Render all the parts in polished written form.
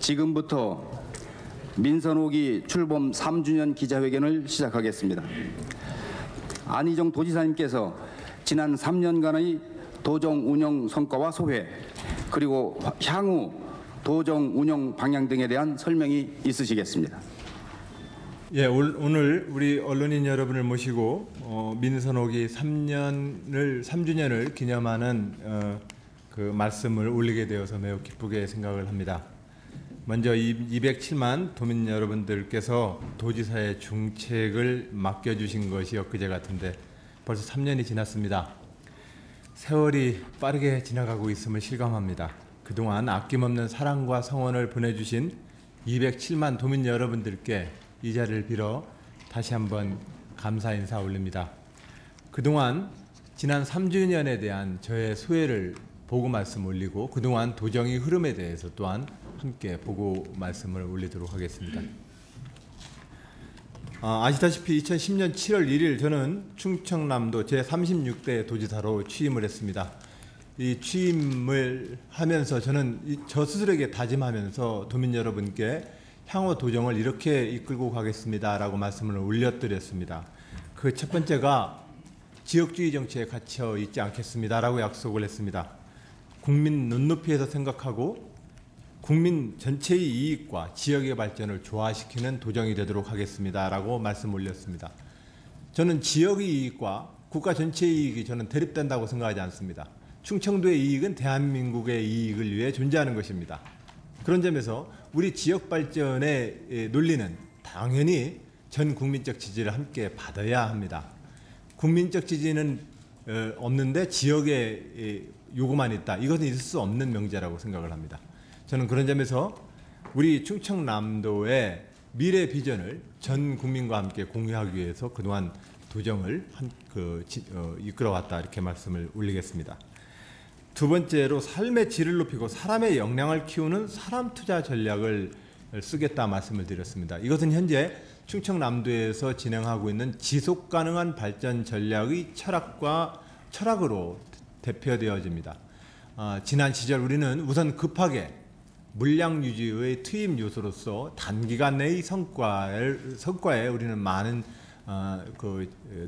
지금부터 민선호기 출범 3주년 기자회견을 시작하겠습니다. 안희정 도지사님께서 지난 3년간의 도정 운영 성과와 소회, 그리고 향후 도정 운영 방향 등에 대한 설명이 있으시겠습니다. 예, 오늘 우리 언론인 여러분을 모시고 민선호기 3주년을 기념하는 그 말씀을 올리게 되어서 매우 기쁘게 생각을 합니다. 먼저 207만 도민 여러분들께서 도지사의 중책을 맡겨주신 것이 엊그제 같은데 벌써 3년이 지났습니다. 세월이 빠르게 지나가고 있음을 실감합니다. 그동안 아낌없는 사랑과 성원을 보내주신 207만 도민 여러분들께 이 자리를 빌어 다시 한번 감사 인사 올립니다. 그동안 지난 3주년에 대한 저의 소회를 보고 말씀 올리고 그동안 도정의 흐름에 대해서 또한 함께 보고 말씀을 올리도록 하겠습니다. 아시다시피 2010년 7월 1일 저는 충청남도 제36대 도지사로 취임을 했습니다. 이 취임을 하면서 저는 저 스스로에게 다짐하면서 도민 여러분께 향후 도정을 이렇게 이끌고 가겠습니다라고 말씀을 올려드렸습니다. 그 첫 번째가 지역주의 정치에 갇혀 있지 않겠습니다라고 약속을 했습니다. 국민 눈높이에서 생각하고 국민 전체의 이익과 지역의 발전을 조화시키는 도정이 되도록 하겠습니다라고 말씀 올렸습니다. 저는 지역의 이익과 국가 전체의 이익이 저는 대립된다고 생각하지 않습니다. 충청도의 이익은 대한민국의 이익을 위해 존재하는 것입니다. 그런 점에서 우리 지역 발전의 논리는 당연히 전 국민적 지지를 함께 받아야 합니다. 국민적 지지는 없는데 지역의 요구만 있다. 이것은 있을 수 없는 명제라고 생각을 합니다. 저는 그런 점에서 우리 충청남도의 미래 비전을 전 국민과 함께 공유하기 위해서 그동안 도정을 이끌어왔다 이렇게 말씀을 올리겠습니다. 두 번째로 삶의 질을 높이고 사람의 역량을 키우는 사람 투자 전략을 쓰겠다 말씀을 드렸습니다. 이것은 현재 충청남도에서 진행하고 있는 지속 가능한 발전 전략의 철학으로 대표되어집니다. 지난 시절 우리는 우선 급하게 물량 유지의 투입 요소로서 단기간 내의 성과에 우리는 많은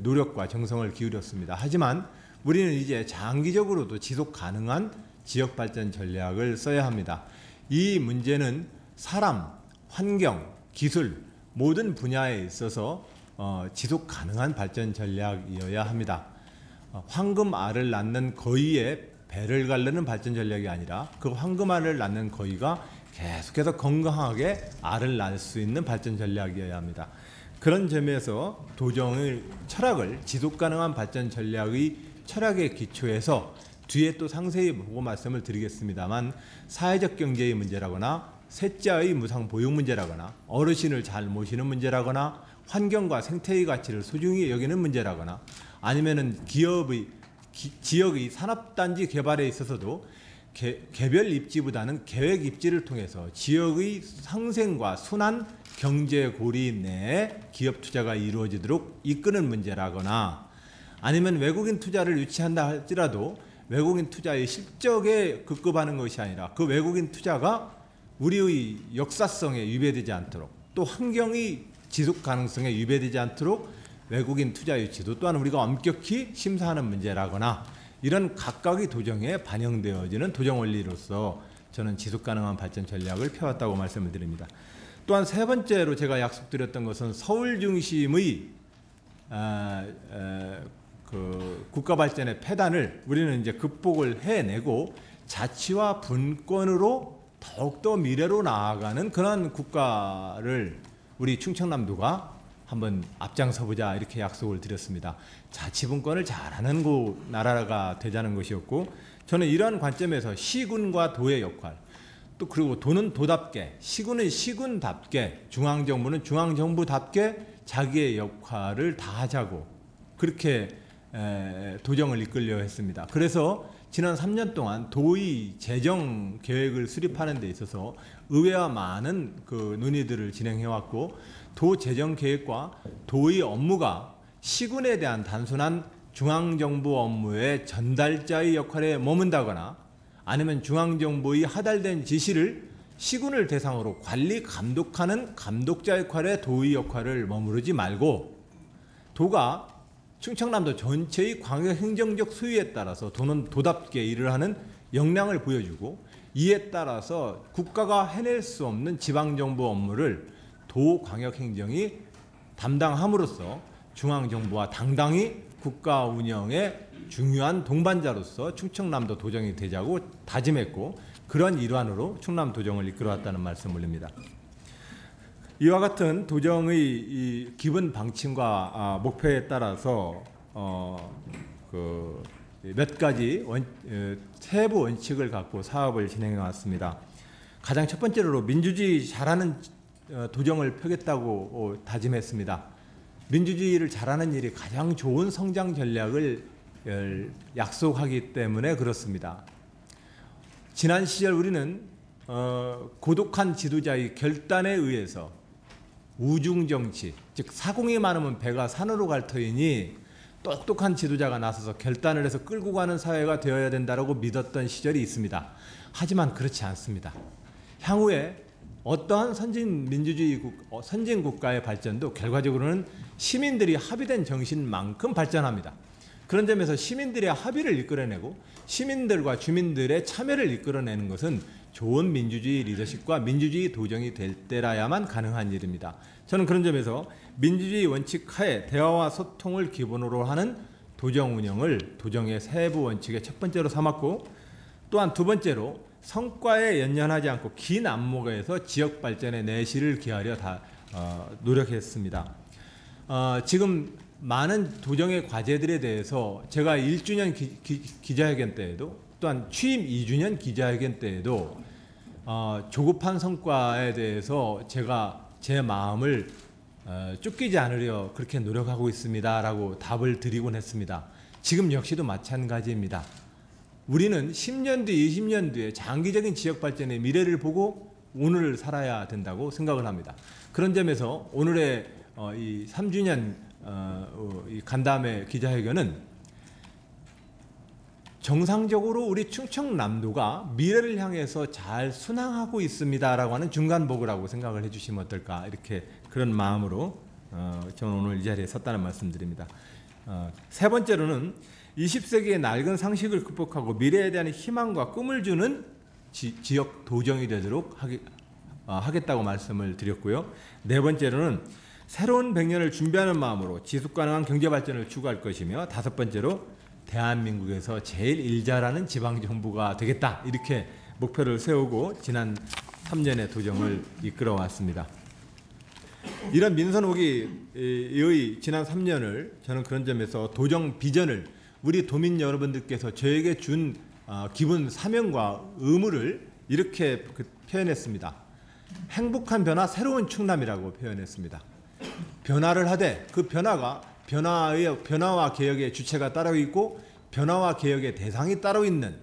노력과 정성을 기울였습니다. 하지만 우리는 이제 장기적으로도 지속 가능한 지역 발전 전략을 써야 합니다. 이 문제는 사람, 환경, 기술 모든 분야에 있어서 지속 가능한 발전 전략이어야 합니다. 황금알을 낳는 거위에 배를 가르는 발전 전략이 아니라 그 황금알을 낳는 거위가 계속해서 건강하게 알을 낳을 수 있는 발전 전략이어야 합니다. 그런 점에서 도정의 철학을 지속 가능한 발전 전략의 철학의 기초에서 뒤에 또 상세히 보고 말씀을 드리겠습니다만 사회적 경제의 문제라거나 셋자의 무상 보육 문제라거나 어르신을 잘 모시는 문제라거나 환경과 생태의 가치를 소중히 여기는 문제라거나 아니면은 지역의 산업단지 개발에 있어서도 개별 입지보다는 계획 입지를 통해서 지역의 상생과 순환 경제 고리 내에 기업 투자가 이루어지도록 이끄는 문제라거나 아니면 외국인 투자를 유치한다 할지라도 외국인 투자의 실적에 급급하는 것이 아니라 그 외국인 투자가 우리의 역사성에 위배되지 않도록 또 환경의 지속 가능성에 위배되지 않도록 외국인 투자 유치도 또한 우리가 엄격히 심사하는 문제라거나 이런 각각의 도정에 반영되어지는 도정 원리로서 저는 지속 가능한 발전 전략을 펴왔다고 말씀을 드립니다. 또한 세 번째로 제가 약속드렸던 것은 서울 중심의 국가 발전의 폐단을 우리는 이제 극복을 해내고 자치와 분권으로 더욱더 미래로 나아가는 그런 국가를 우리 충청남도가 한번 앞장서보자 이렇게 약속을 드렸습니다. 자치분권을 잘하는 나라가 되자는 것이었고 저는 이러한 관점에서 시군과 도의 역할 또 그리고 도는 도답게 시군은 시군답게 중앙정부는 중앙정부답게 자기의 역할을 다하자고 그렇게 도정을 이끌려 했습니다. 그래서 지난 3년 동안 도의 재정 계획을 수립하는 데 있어서 의회와 많은 논의들을 진행해왔고 도 재정 계획과 도의 업무가 시군에 대한 단순한 중앙정부 업무의 전달자의 역할에 머문다거나 아니면 중앙정부의 하달된 지시를 시군을 대상으로 관리 감독하는 감독자 역할의 도의 역할을 머무르지 말고 도가 충청남도 전체의 광역행정적 소유에 따라서 도는 도답게 일을 하는 역량을 보여주고 이에 따라서 국가가 해낼 수 없는 지방정부 업무를 도 광역행정이 담당함으로써 중앙정부와 당당히 국가 운영의 중요한 동반자로서 충청남도 도정이 되자고 다짐했고 그런 일환으로 충남도정을 이끌어왔다는 말씀을 올립니다. 이와 같은 도정의 이 기본 방침과 목표에 따라서 몇 가지 세부 원칙을 갖고 사업을 진행해 왔습니다. 가장 첫 번째로 민주주의 잘하는 도정을 펴겠다고 다짐했습니다. 민주주의를 잘하는 일이 가장 좋은 성장 전략을 약속하기 때문에 그렇습니다. 지난 시절 우리는 고독한 지도자의 결단에 의해서 우중정치, 즉 사공이 많으면 배가 산으로 갈 터이니 똑똑한 지도자가 나서서 결단을 해서 끌고 가는 사회가 되어야 된다고 믿었던 시절이 있습니다. 하지만 그렇지 않습니다. 향후에 어떠한 선진 국가의 발전도 결과적으로는 시민들이 합의된 정신만큼 발전합니다. 그런 점에서 시민들의 합의를 이끌어내고 시민들과 주민들의 참여를 이끌어내는 것은 좋은 민주주의 리더십과 민주주의 도정이 될 때라야만 가능한 일입니다. 저는 그런 점에서 민주주의 원칙 하에 대화와 소통을 기본으로 하는 도정 운영을 도정의 세부 원칙의 첫 번째로 삼았고 또한 두 번째로 성과에 연연하지 않고 긴 안목에서 지역 발전의 내실을 기하려 노력했습니다. 지금 많은 도정의 과제들에 대해서 제가 1주년 기자회견 때에도 또한 취임 2주년 기자회견 때에도 조급한 성과에 대해서 제가 제 마음을 쫓기지 않으려 그렇게 노력하고 있습니다 라고 답을 드리곤 했습니다. 지금 역시도 마찬가지입니다. 우리는 10년 뒤, 20년 뒤에 장기적인 지역 발전의 미래를 보고 오늘을 살아야 된다고 생각을 합니다. 그런 점에서 오늘의 이 3주년 이 간담회 기자회견은 정상적으로 우리 충청남도가 미래를 향해서 잘 순항하고 있습니다라고 하는 중간보고라고 생각을 해주시면 어떨까 이렇게 그런 마음으로 저는 오늘 이 자리에 섰다는 말씀드립니다. 세 번째로는 20세기의 낡은 상식을 극복하고 미래에 대한 희망과 꿈을 주는 지역 도정이 되도록 하겠다고 말씀을 드렸고요. 네 번째로는 새로운 100년을 준비하는 마음으로 지속가능한 경제발전을 추구할 것이며 다섯 번째로 대한민국에서 제일 일 잘하는 지방정부가 되겠다 이렇게 목표를 세우고 지난 3년의 도정을 이끌어왔습니다. 이런 민선호기의 지난 3년을 저는 그런 점에서 도정 비전을 우리 도민 여러분들께서 저에게 준 기본 사명과 의무를 이렇게 표현했습니다. 행복한 변화, 새로운 충남이라고 표현했습니다. 변화를 하되 그 변화가 변화와 개혁의 주체가 따로 있고 변화와 개혁의 대상이 따로 있는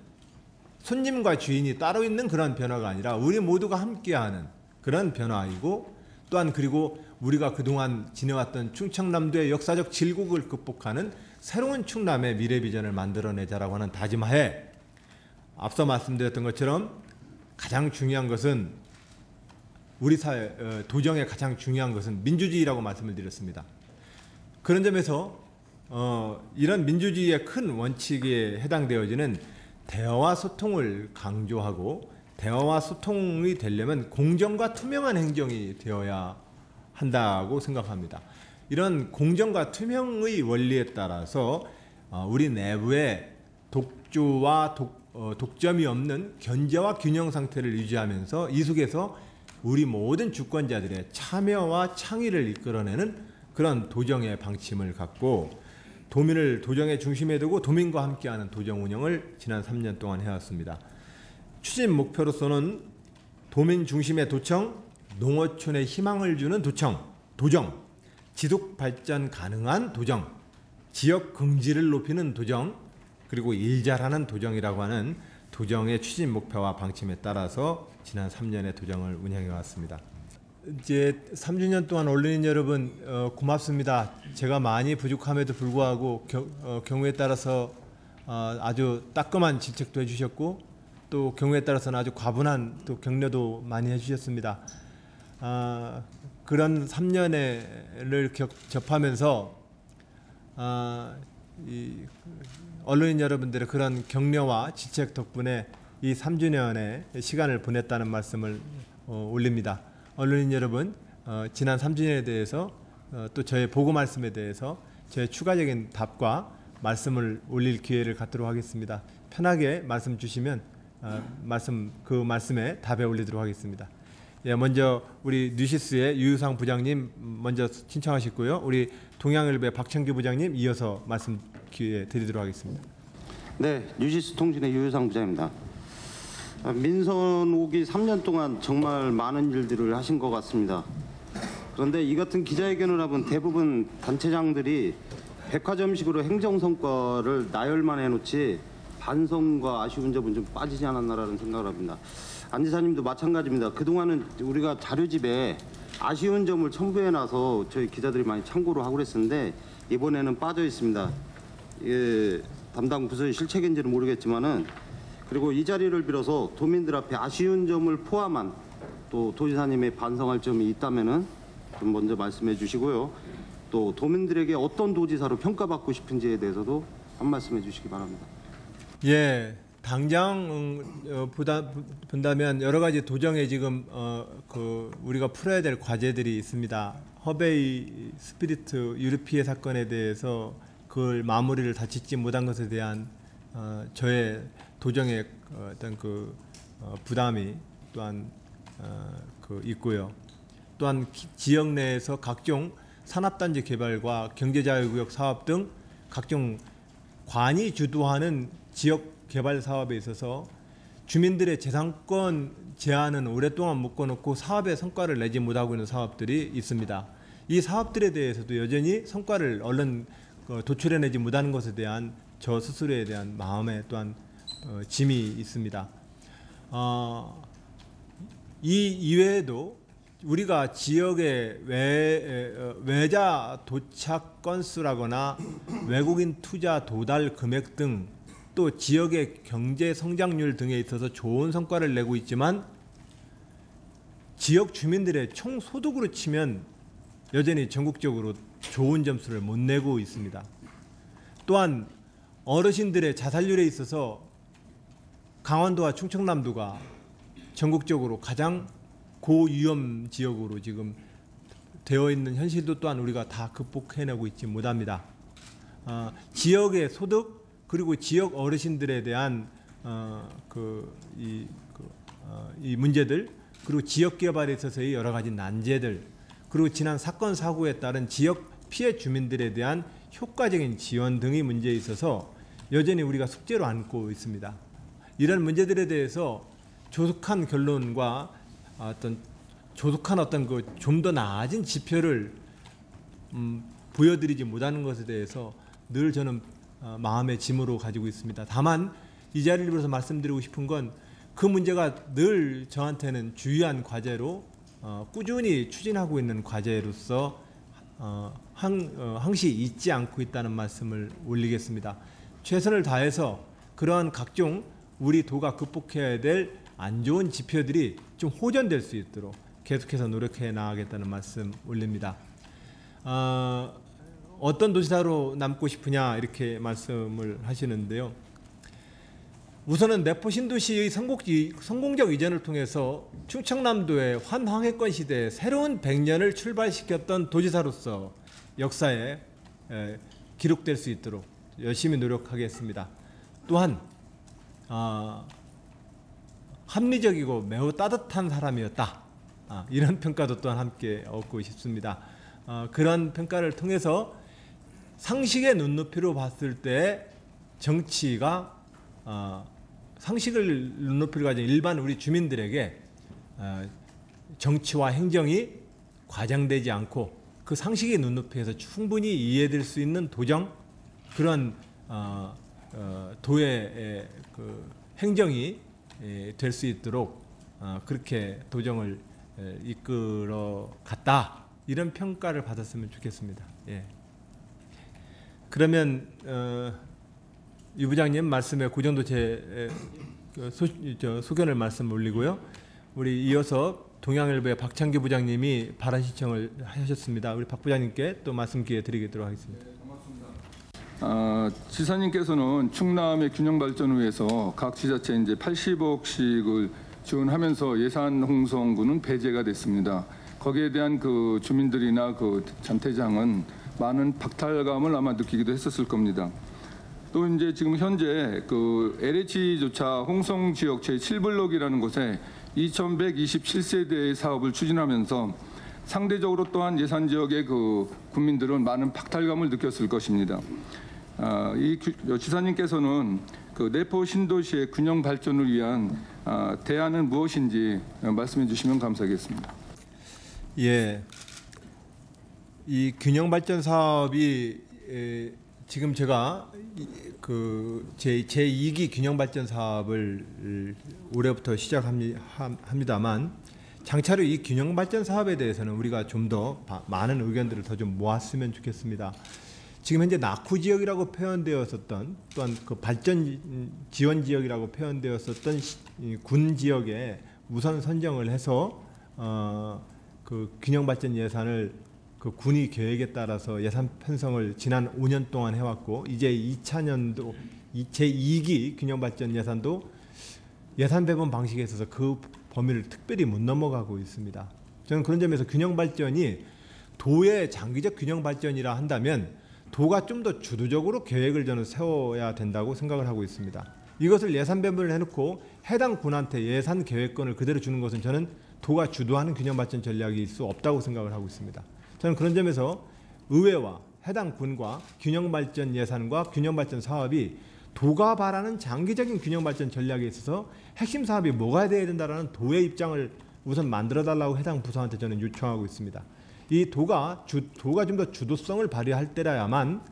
손님과 주인이 따로 있는 그런 변화가 아니라 우리 모두가 함께하는 그런 변화이고 또한 그리고 우리가 그동안 지내왔던 충청남도의 역사적 질곡을 극복하는 새로운 충남의 미래 비전을 만들어내자라고 하는 다짐하에 앞서 말씀드렸던 것처럼 가장 중요한 것은 우리 사회 도정의 가장 중요한 것은 민주주의라고 말씀을 드렸습니다. 그런 점에서 이런 민주주의의 큰 원칙에 해당되어지는 대화와 소통을 강조하고 대화와 소통이 되려면 공정과 투명한 행정이 되어야 한다고 생각합니다. 이런 공정과 투명의 원리에 따라서 우리 내부에 독주와 독점이 없는 견제와 균형 상태를 유지하면서 이 속에서 우리 모든 주권자들의 참여와 창의를 이끌어내는 그런 도정의 방침을 갖고 도민을 도정의 중심에 두고 도민과 함께하는 도정 운영을 지난 3년 동안 해왔습니다. 추진 목표로서는 도민 중심의 도청, 농어촌에 희망을 주는 도정, 지속 발전 가능한 도정, 지역 긍지를 높이는 도정, 그리고 일 잘하는 도정이라고 하는 도정의 추진 목표와 방침에 따라서 지난 3년의 도정을 운영해 왔습니다. 이제 3주년 동안 언론인 여러분 고맙습니다. 제가 많이 부족함에도 불구하고 경우에 따라서 아주 따끔한 질책도 해주셨고 또 경우에 따라서는 아주 과분한 또 격려도 많이 해주셨습니다. 그런 3년을 접하면서 이 언론인 여러분들의 그런 격려와 지책 덕분에 이 3주년의 시간을 보냈다는 말씀을 올립니다. 언론인 여러분, 지난 3주년에 대해서 또 저의 보고 말씀에 대해서 저의 추가적인 답과 말씀을 올릴 기회를 갖도록 하겠습니다. 편하게 말씀 주시면 그 말씀에 답에 올리도록 하겠습니다. 예, 먼저 우리 뉴시스의 유유상 부장님 먼저 신청하시고요. 우리 동양일보의 박창규 부장님 이어서 말씀 기회 드리도록 하겠습니다. 네, 뉴시스 통신의 유유상 부장입니다. 민선 오기 3년 동안 정말 많은 일들을 하신 것 같습니다. 그런데 이 같은 기자회견을 하면 대부분 단체장들이 백화점식으로 행정성과를 나열만 해놓지 반성과 아쉬운 점은 좀 빠지지 않았나라는 생각을 합니다. 안 지사님도 마찬가지입니다. 그동안은 우리가 자료집에 아쉬운 점을 첨부해놔서 저희 기자들이 많이 참고를 하고 그랬었는데 이번에는 빠져 있습니다. 예, 담당 부서의 실책인지는 모르겠지만은 그리고 이 자리를 빌어서 도민들 앞에 아쉬운 점을 포함한 또 도지사님의 반성할 점이 있다면은 좀 먼저 말씀해 주시고요. 또 도민들에게 어떤 도지사로 평가받고 싶은지에 대해서도 한 말씀해 주시기 바랍니다. 예, 당장 본다면 여러 가지 도정에 지금 우리가 풀어야 될 과제들이 있습니다. 허베이 스피리트 유르피에 사건에 대해서 그걸 마무리를 다 짓지 못한 것에 대한 저의 도정의 어떤 부담이 또한 있고요. 또한 지역 내에서 각종 산업단지 개발과 경제자유구역 사업 등 각종 관이 주도하는 지역 개발 사업에 있어서 주민들의 재산권 제한은 오랫동안 묶어놓고 사업의 성과를 내지 못하고 있는 사업들이 있습니다. 이 사업들에 대해서도 여전히 성과를 얼른 도출해내지 못하는 것에 대한 저 스스로에 대한 마음에 또한 짐이 있습니다. 이 이외에도 우리가 지역의 외자 도착 건수라거나 외국인 투자 도달 금액 등 또 지역의 경제 성장률 등에 있어서 좋은 성과를 내고 있지만 지역 주민들의 총 소득으로 치면 여전히 전국적으로 좋은 점수를 못 내고 있습니다. 또한 어르신들의 자살률에 있어서 강원도와 충청남도가 전국적으로 가장 고위험 지역으로 지금 되어 있는 현실도 또한 우리가 다 극복해내고 있지 못합니다. 지역의 소득 그리고 지역 어르신들에 대한 이 문제들 그리고 지역 개발에 있어서의 여러 가지 난제들 그리고 지난 사건 사고에 따른 지역 피해 주민들에 대한 효과적인 지원 등의 문제에 있어서 여전히 우리가 숙제로 안고 있습니다. 이런 문제들에 대해서 조속한 결론과 조속한 좀 더 나아진 지표를 보여드리지 못하는 것에 대해서 늘 저는 마음의 짐으로 가지고 있습니다. 다만 이 자리를 빌어서 말씀드리고 싶은 건 그 문제가 늘 저한테는 주요한 과제로 꾸준히 추진하고 있는 과제로서 항시 잊지 않고 있다는 말씀을 올리겠습니다. 최선을 다해서 그러한 각종 우리 도가 극복해야 될 안 좋은 지표들이 좀 호전될 수 있도록 계속해서 노력해 나가겠다는 말씀 올립니다. 어떤 도지사로 남고 싶으냐 이렇게 말씀을 하시는데요. 우선은 내포 신도시의 성공적 이전을 통해서 충청남도의 환황해권 시대에 새로운 100년을 출발시켰던 도지사로서 역사에 기록될 수 있도록 열심히 노력하겠습니다. 또한 합리적이고 매우 따뜻한 사람이었다. 이런 평가도 또한 함께 얻고 싶습니다. 그런 평가를 통해서 상식의 눈높이로 봤을 때 정치가 상식을 눈높이로 가진 일반 우리 주민들에게 정치와 행정이 과장되지 않고 그 상식의 눈높이에서 충분히 이해될 수 있는 도정 그런 도의 행정이 될 수 있도록 그렇게 도정을 이끌어 갔다 이런 평가를 받았으면 좋겠습니다. 예. 그러면 유 부장님 말씀에 그 정도 제 소견을 말씀 올리고요. 우리 이어서 동양일보의 박창기 부장님이 발언 신청을 하셨습니다. 우리 박 부장님께 또 말씀 기회 드리도록 하겠습니다. 지사님께서는 충남의 균형 발전을 위해서 각 지자체 이제 80억씩을 지원하면서 예산 홍성군은 배제가 됐습니다. 거기에 대한 그 주민들이나 그 잠태장은 많은 박탈감을 아마 느끼기도 했었을 겁니다. 또 이제 지금 현재 그 LH조차 홍성 지역 제7블록이라는 곳에 2,127세대의 사업을 추진하면서 상대적으로 또한 예산 지역의 그 국민들은 많은 박탈감을 느꼈을 것입니다. 지사님께서는 그 내포 신도시의 균형 발전을 위한 대안은 무엇인지 말씀해 주시면 감사하겠습니다. 예, 이 균형 발전 사업이 지금 제가 제 2기 균형 발전 사업을 올해부터 시작합니다만 장차로 이 균형 발전 사업에 대해서는 우리가 좀 더 많은 의견들을 더 좀 모았으면 좋겠습니다. 지금 현재 낙후 지역이라고 표현되었었던 또한 그 발전 지원 지역이라고 표현되었었던 군 지역에 우선 선정을 해서 그 균형 발전 예산을 그 군의 계획에 따라서 예산 편성을 지난 5년 동안 해왔고 이제 2000년도 제2기 균형 발전 예산도 예산 배분 방식에 있어서 그 범위를 특별히 못 넘어가고 있습니다. 저는 그런 점에서 균형 발전이 도의 장기적 균형 발전이라 한다면 도가 좀 더 주도적으로 계획을 저는 세워야 된다고 생각을 하고 있습니다. 이것을 예산 배분을 해놓고 해당 군한테 예산 계획권을 그대로 주는 것은 저는 도가 주도하는 균형 발전 전략일 수 없다고 생각을 하고 있습니다. 저는 그런 점에서 의회와 해당 군과 균형 발전 예산과 균형 발전 사업이 도가 바라는 장기적인 균형 발전 전략에 있어서 핵심 사업이 뭐가 돼야 된다라는 도의 입장을 우선 만들어 달라고 해당 부서한테 저는 요청하고 있습니다. 이 도가 좀 더 주도성을 발휘할 때라야만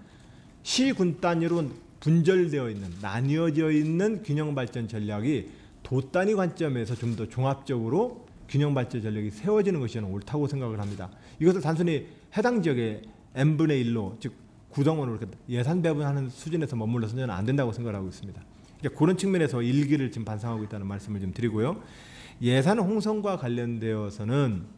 시군 단위로 분절되어 있는 나뉘어져 있는 균형 발전 전략이 도 단위 관점에서 좀 더 종합적으로 균형 발전 전략이 세워지는 것이 저는 옳다고 생각을 합니다. 이것을 단순히 해당 지역의 n분의 1로 즉 구성원으로 예산 배분하는 수준에서 머물러서는 저는 안 된다고 생각을 하고 있습니다. 그러니까 그런 측면에서 일기를 지금 반성하고 있다는 말씀을 좀 드리고요. 예산 홍성과 관련되어서는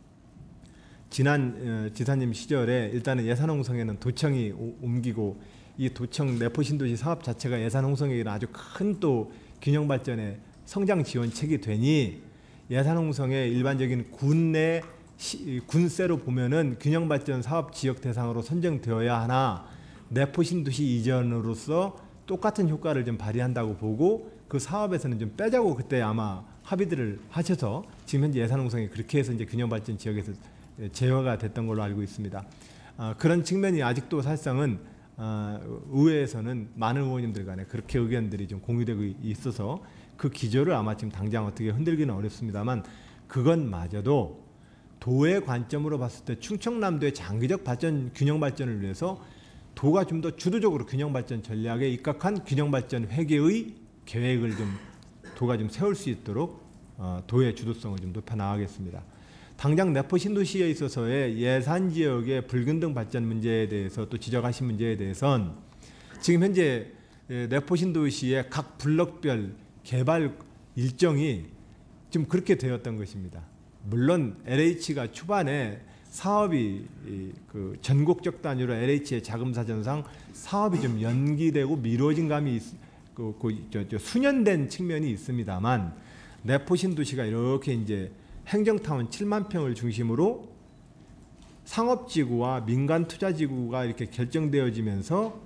지난 지사님 시절에 일단은 예산 홍성에는 도청이 옮기고 이 도청 내포 신도시 사업 자체가 예산 홍성에 이런 아주 큰 또 균형 발전의 성장 지원책이 되니 예산 홍성의 일반적인 군내 군세로 보면은 균형 발전 사업 지역 대상으로 선정되어야 하나 내포 신도시 이전으로서 똑같은 효과를 좀 발휘한다고 보고 그 사업에서는 좀 빼자고 그때 아마 합의들을 하셔서 지금 현재 예산 홍성이 그렇게 해서 이제 균형 발전 지역에서 제어가 됐던 걸로 알고 있습니다. 그런 측면이 아직도 사실상은 의회에서는 많은 의원님들 간에 그렇게 의견들이 좀 공유되고 있어서 그 기조를 아마 지금 당장 어떻게 흔들기는 어렵습니다만 그것마저도 도의 관점으로 봤을 때 충청남도의 장기적 발전, 균형 발전을 위해서 도가 좀 더 주도적으로 균형 발전 전략에 입각한 균형 발전 회계의 계획을 좀 도가 좀 세울 수 있도록 도의 주도성을 좀 높여 나가겠습니다. 당장 내포 신도시에 있어서의 예산 지역의 불균등 발전 문제에 대해서 또 지적하신 문제에 대해선 지금 현재 내포 신도시의 각 블록별 개발 일정이 좀 그렇게 되었던 것입니다. 물론 LH가 초반에 사업이 그 전국적 단위로 LH의 자금 사정상 사업이 좀 연기되고 미뤄진 감이 수년된 측면이 있습니다만 내포 신도시가 이렇게 이제 행정타운 7만 평을 중심으로 상업지구와 민간투자지구가 이렇게 결정되어지면서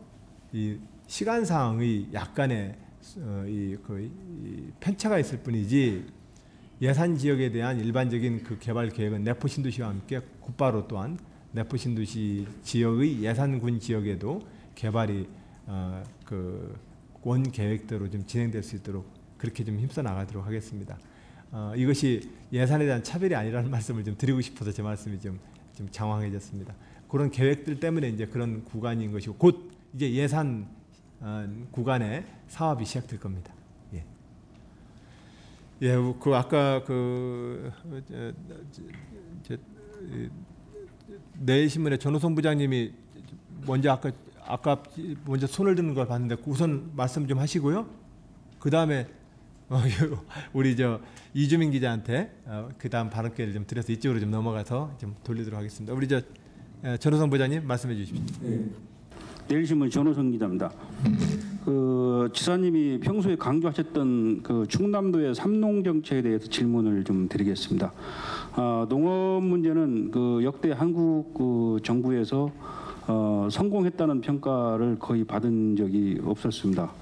이 시간상의 약간의 이 편차가 있을 뿐이지 예산 지역에 대한 일반적인 그 개발 계획은 내포 신도시와 함께 곧바로 또한 내포 신도시 지역의 예산군 지역에도 개발이 원 계획대로 좀 진행될 수 있도록 그렇게 좀 힘써 나가도록 하겠습니다. 이것이 예산에 대한 차별이 아니라는 말씀을 좀 드리고 싶어서 제 말씀이 좀 장황해졌습니다. 그런 계획들 때문에 이제 그런 구간인 것이고 곧 이제 예산 구간에 사업이 시작될 겁니다. 예. 예, 그 아까 내일신문의 전호성 부장님이 먼저 아까 먼저 손을 드는 걸 봤는데 우선 말씀 좀 하시고요. 그 다음에 우리 이주민 기자한테 그 다음 발언 기회를 좀 드려서 이쪽으로 좀 넘어가서 좀 돌리도록 하겠습니다. 우리 전호성 부장님 말씀해 주십시오. 네. 내일신문 전호성 기자입니다. 지사님이 평소에 강조하셨던 충남도의 삼농 정책에 대해서 질문을 좀 드리겠습니다. 농업 문제는 역대 한국 정부에서 성공했다는 평가를 거의 받은 적이 없었습니다.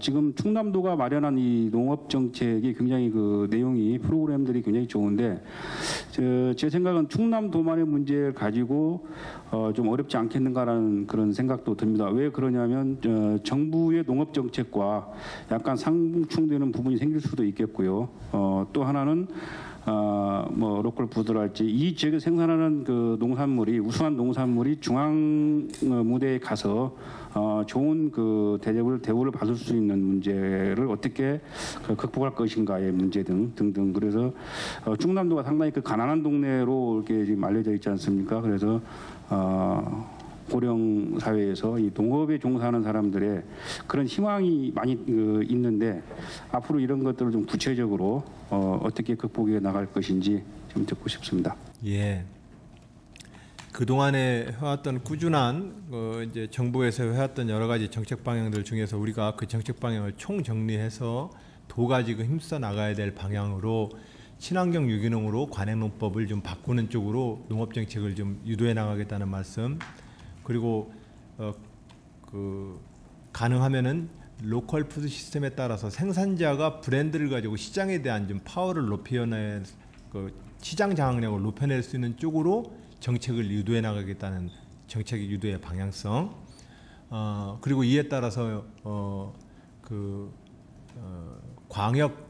지금 충남도가 마련한 이 농업 정책이 굉장히 내용이 프로그램들이 굉장히 좋은데 제 생각은 충남도만의 문제를 가지고 좀 어렵지 않겠는가라는 그런 생각도 듭니다. 왜 그러냐면 정부의 농업 정책과 약간 상충되는 부분이 생길 수도 있겠고요. 또 하나는 로컬 푸드랄지 이 지역에 생산하는 농산물이 우수한 농산물이 중앙 무대에 가서 좋은 대우를 받을 수 있는 문제를 어떻게 극복할 것인가의 문제 등등. 그래서 충남도가 상당히 가난한 동네로 이렇게 지금 알려져 있지 않습니까? 그래서 고령 사회에서 이 농업에 종사하는 사람들의 그런 희망이 많이 있는데 앞으로 이런 것들을 좀 구체적으로 어떻게 극복해 나갈 것인지 좀 듣고 싶습니다. 예. 그 동안에 해왔던 꾸준한 이제 정부에서 해왔던 여러 가지 정책 방향들 중에서 우리가 그 정책 방향을 총 정리해서 도가 지금 힘써 나가야 될 방향으로 친환경 유기농으로 관행농법을 좀 바꾸는 쪽으로 농업 정책을 좀 유도해 나가겠다는 말씀. 그리고 가능하면은 로컬 푸드 시스템에 따라서 생산자가 브랜드를 가지고 시장에 대한 좀 파워를 높여낼 시장 장악력을 높여낼 수 있는 쪽으로 정책을 유도해 나가겠다는 정책의 유도의 방향성. 그리고 이에 따라서 광역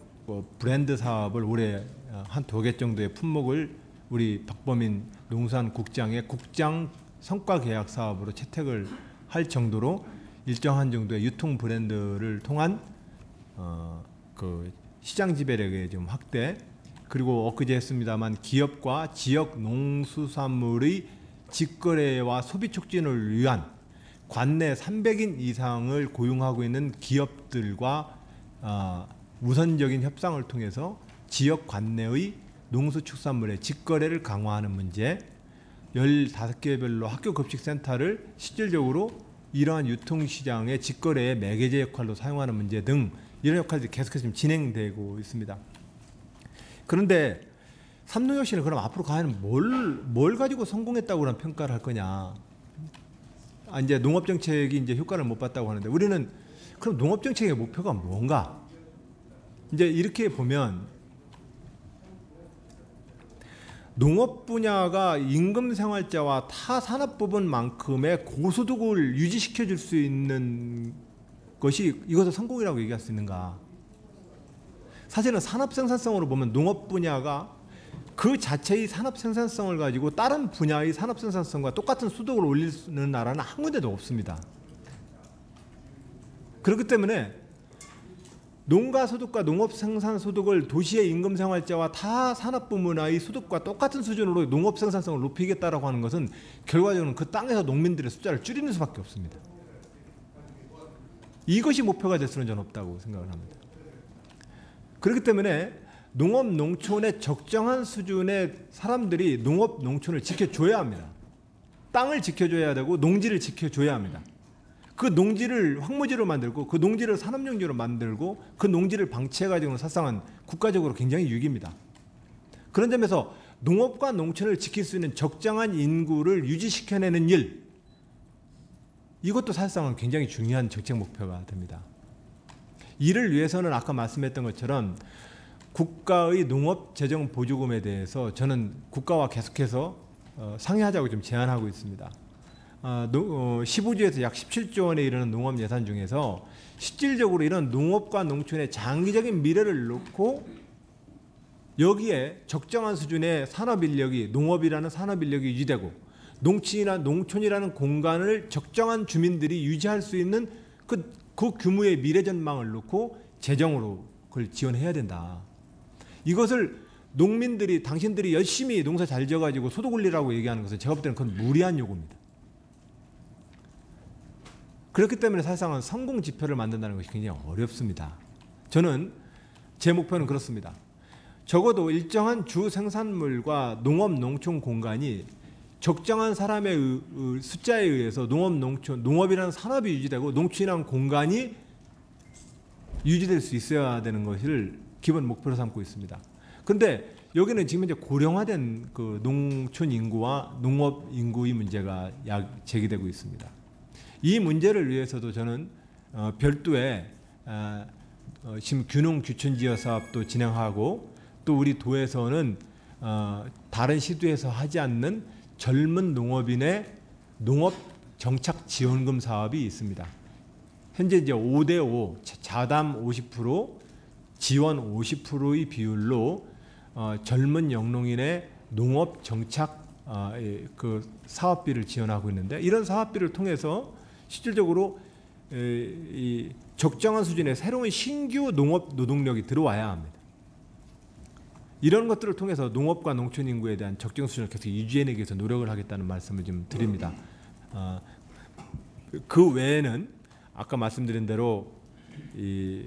브랜드 사업을 올해 한 2개 정도의 품목을 우리 박범인 농산국장의 국장 성과 계약 사업으로 채택을 할 정도로 일정한 정도의 유통 브랜드를 통한 시장 지배력의 좀 확대, 그리고 엊그제 했습니다만 기업과 지역 농수산물의 직거래와 소비 촉진을 위한 관내 300인 이상을 고용하고 있는 기업들과 우선적인 협상을 통해서 지역 관내의 농수축산물의 직거래를 강화하는 문제, 15개별로 학교급식센터를 실질적으로 이러한 유통시장의 직거래의 매개제 역할로 사용하는 문제 등 이런 역할들이 계속해서 지금 진행되고 있습니다. 그런데 삼농혁신을 그럼 앞으로 과연 뭘 가지고 성공했다고 그런 평가를 할 거냐? 이제 농업정책이 이제 효과를 못 봤다고 하는데 우리는 그럼 농업정책의 목표가 뭔가? 이제 이렇게 보면 농업 분야가 임금 생활자와 타 산업 부분만큼의 고소득을 유지시켜 줄 수 있는 것이 이것을 성공이라고 얘기할 수 있는가? 사실은 산업 생산성으로 보면 농업 분야가 그 자체의 산업 생산성을 가지고 다른 분야의 산업 생산성과 똑같은 소득을 올리는 나라는 한 군데도 없습니다. 그렇기 때문에 농가 소득과 농업 생산 소득을 도시의 임금 생활자와 타 산업 분야의 소득과 똑같은 수준으로 농업 생산성을 높이겠다라고 하는 것은 결과적으로 그 땅에서 농민들의 숫자를 줄이는 수밖에 없습니다. 이것이 목표가 될 수는 저는 없다고 생각을 합니다. 그렇기 때문에 농업 농촌의 적정한 수준의 사람들이 농업 농촌을 지켜줘야 합니다. 땅을 지켜줘야 되고 농지를 지켜줘야 합니다. 그 농지를 황무지로 만들고 그 농지를 산업용지로 만들고 그 농지를 방치해가지고는 사실상은 국가적으로 굉장히 유익입니다. 그런 점에서 농업과 농촌을 지킬 수 있는 적정한 인구를 유지시켜내는 일, 이것도 사실상은 굉장히 중요한 정책 목표가 됩니다. 이를 위해서는 아까 말씀했던 것처럼 국가의 농업 재정 보조금에 대해서 저는 국가와 계속해서 상의하자고 좀 제안하고 있습니다. 15조에서 약 17조 원에 이르는 농업 예산 중에서 실질적으로 이런 농업과 농촌의 장기적인 미래를 놓고 여기에 적정한 수준의 산업 인력이, 농업이라는 산업 인력이 유지되고 농촌이라는 공간을 적정한 주민들이 유지할 수 있는 그 규모의 미래 전망을 놓고 재정으로 그걸 지원해야 된다. 이것을 농민들이, 당신들이 열심히 농사 잘 지어가지고 소득 올리라고 얘기하는 것은 제가 볼 때는 그건 무리한 요구입니다. 그렇기 때문에 사실상은 성공 지표를 만든다는 것이 굉장히 어렵습니다. 저는 제 목표는 그렇습니다. 적어도 일정한 주 생산물과 농업 농촌 공간이 적정한 사람의 숫자에 의해서 농업이라는 산업이 유지되고 농촌이라는 공간이 유지될 수 있어야 되는 것을 기본 목표로 삼고 있습니다. 그런데 여기는 지금 이제 고령화된 그 농촌 인구와 농업 인구의 문제가 제기되고 있습니다. 이 문제를 위해서도 저는 별도의 지금 균농 규촌 지역 사업도 진행하고 또 우리 도에서는 다른 시도에서 하지 않는 젊은 농업인의 농업 정착 지원금 사업이 있습니다. 현재 이제 5대5 자담 50% 지원 50%의 비율로 젊은 영농인의 농업 정착 그 사업비를 지원하고 있는데 이런 사업비를 통해서 실질적으로 이 적정한 수준의 새로운 신규 농업 노동력이 들어와야 합니다. 이런 것들을 통해서 농업과 농촌 인구에 대한 적정 수준을 계속 유지해내기 위해서 노력을 하겠다는 말씀을 좀 드립니다. 그 외에는 아까 말씀드린 대로 이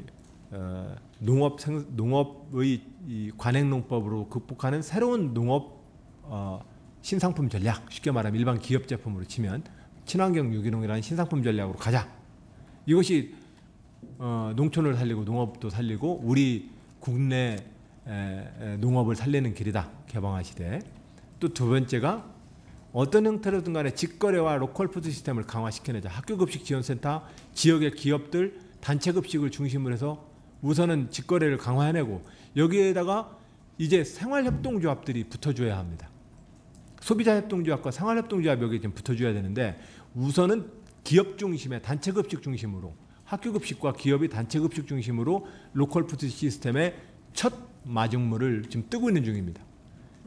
농업의 이 관행농법으로 극복하는 새로운 농업 신상품 전략, 쉽게 말하면 일반 기업 제품으로 치면 친환경 유기농이라는 신상품 전략으로 가자. 이것이 농촌을 살리고 농업도 살리고 우리 국내 농업을 살리는 길이다. 개방화 시대. 또 두 번째가 어떤 형태로든 간에 직거래와 로컬 푸드 시스템을 강화시켜내자. 학교급식지원센터, 지역의 기업들, 단체급식을 중심으로 해서 우선은 직거래를 강화해내고 여기에다가 이제 생활협동조합들이 붙어줘야 합니다. 소비자협동조합과 생활협동조합 여기 좀 붙어줘야 되는데 우선은 기업 중심의 단체급식 중심으로 학교급식과 기업이 단체급식 중심으로 로컬 푸드 시스템의 첫 마중물을 지금 뜨고 있는 중입니다.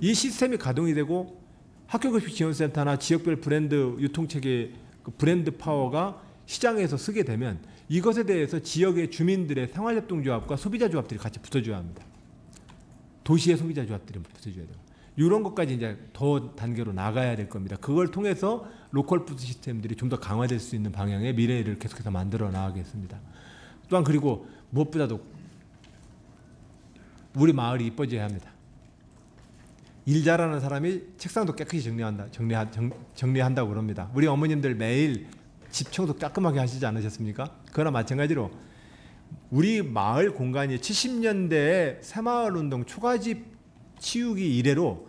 이 시스템이 가동이 되고 학교급식 지원센터나 지역별 브랜드 유통체계 브랜드 파워가 시장에서 쓰게 되면 이것에 대해서 지역의 주민들의 생활협동조합과 소비자조합들이 같이 붙어줘야 합니다. 도시의 소비자조합들이 붙어줘야 돼요. 이런 것까지 이제 더 단계로 나가야 될 겁니다. 그걸 통해서 로컬 푸드 시스템들이 좀 더 강화될 수 있는 방향의 미래를 계속해서 만들어 나가겠습니다. 또한 그리고 무엇보다도 우리 마을이 이뻐져야 합니다. 일 잘하는 사람이 책상도 깨끗이 정리한다고 그럽니다. 우리 어머님들 매일 집 청소 깔끔하게 하시지 않으셨습니까? 그거나 마찬가지로 우리 마을 공간이 70년대에 새마을운동 초가집 치우기 이래로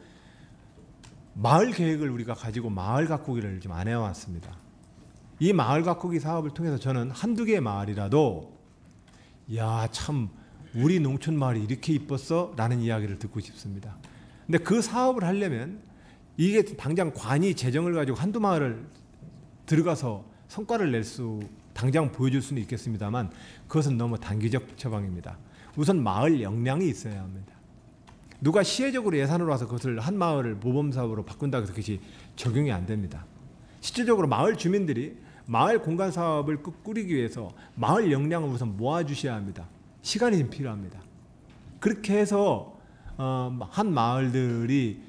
마을 계획을 우리가 가지고 마을 가꾸기를 좀 안 해왔습니다. 이 마을 가꾸기 사업을 통해서 저는 한두 개의 마을이라도 야, 참 우리 농촌 마을이 이렇게 이뻤어? 라는 이야기를 듣고 싶습니다. 근데 그 사업을 하려면 이게 당장 관이 재정을 가지고 한두 마을을 들어가서 성과를 낼 수 당장 보여줄 수는 있겠습니다만 그것은 너무 단기적 처방입니다. 우선 마을 역량이 있어야 합니다. 누가 시혜적으로 예산으로 와서 그것을 한 마을을 모범사업으로 바꾼다고 해서 그것이 적용이 안 됩니다. 실질적으로 마을 주민들이 마을 공간 사업을 꾸리기 위해서 마을 역량을 우선 모아주셔야 합니다. 시간이 좀 필요합니다. 그렇게 해서 한 마을들이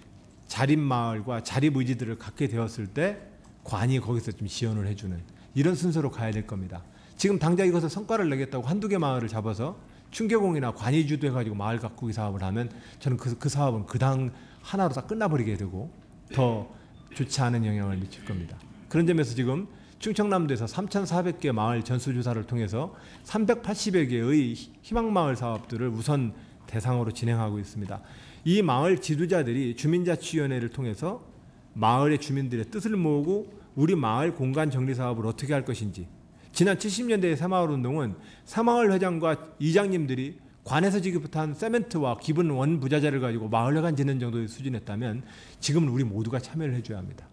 자립마을과 자립의지들을 갖게 되었을 때 관이 거기서 좀 지원을 해주는 이런 순서로 가야 될 겁니다. 지금 당장 이것을 성과를 내겠다고 한두 개 마을을 잡아서 충계공이나 관이 주도해가지고 마을 가꾸기 사업을 하면 저는 그 사업은 그 당 하나로 다 끝나버리게 되고 더 좋지 않은 영향을 미칠 겁니다. 그런 점에서 지금 충청남도에서 3,400개 마을 전수조사를 통해서 380여 개의 희망마을 사업들을 우선 대상으로 진행하고 있습니다. 이 마을 지도자들이 주민자치위원회를 통해서 마을의 주민들의 뜻을 모으고 우리 마을 공간 정리 사업을 어떻게 할 것인지 지난 70년대의 새마을운동은 새마을 회장과 이장님들이 관에서 지급한 세멘트와 기본 원부자재를 가지고 마을회관 짓는 정도의 수준이었다면 지금은 우리 모두가 참여를 해줘야 합니다.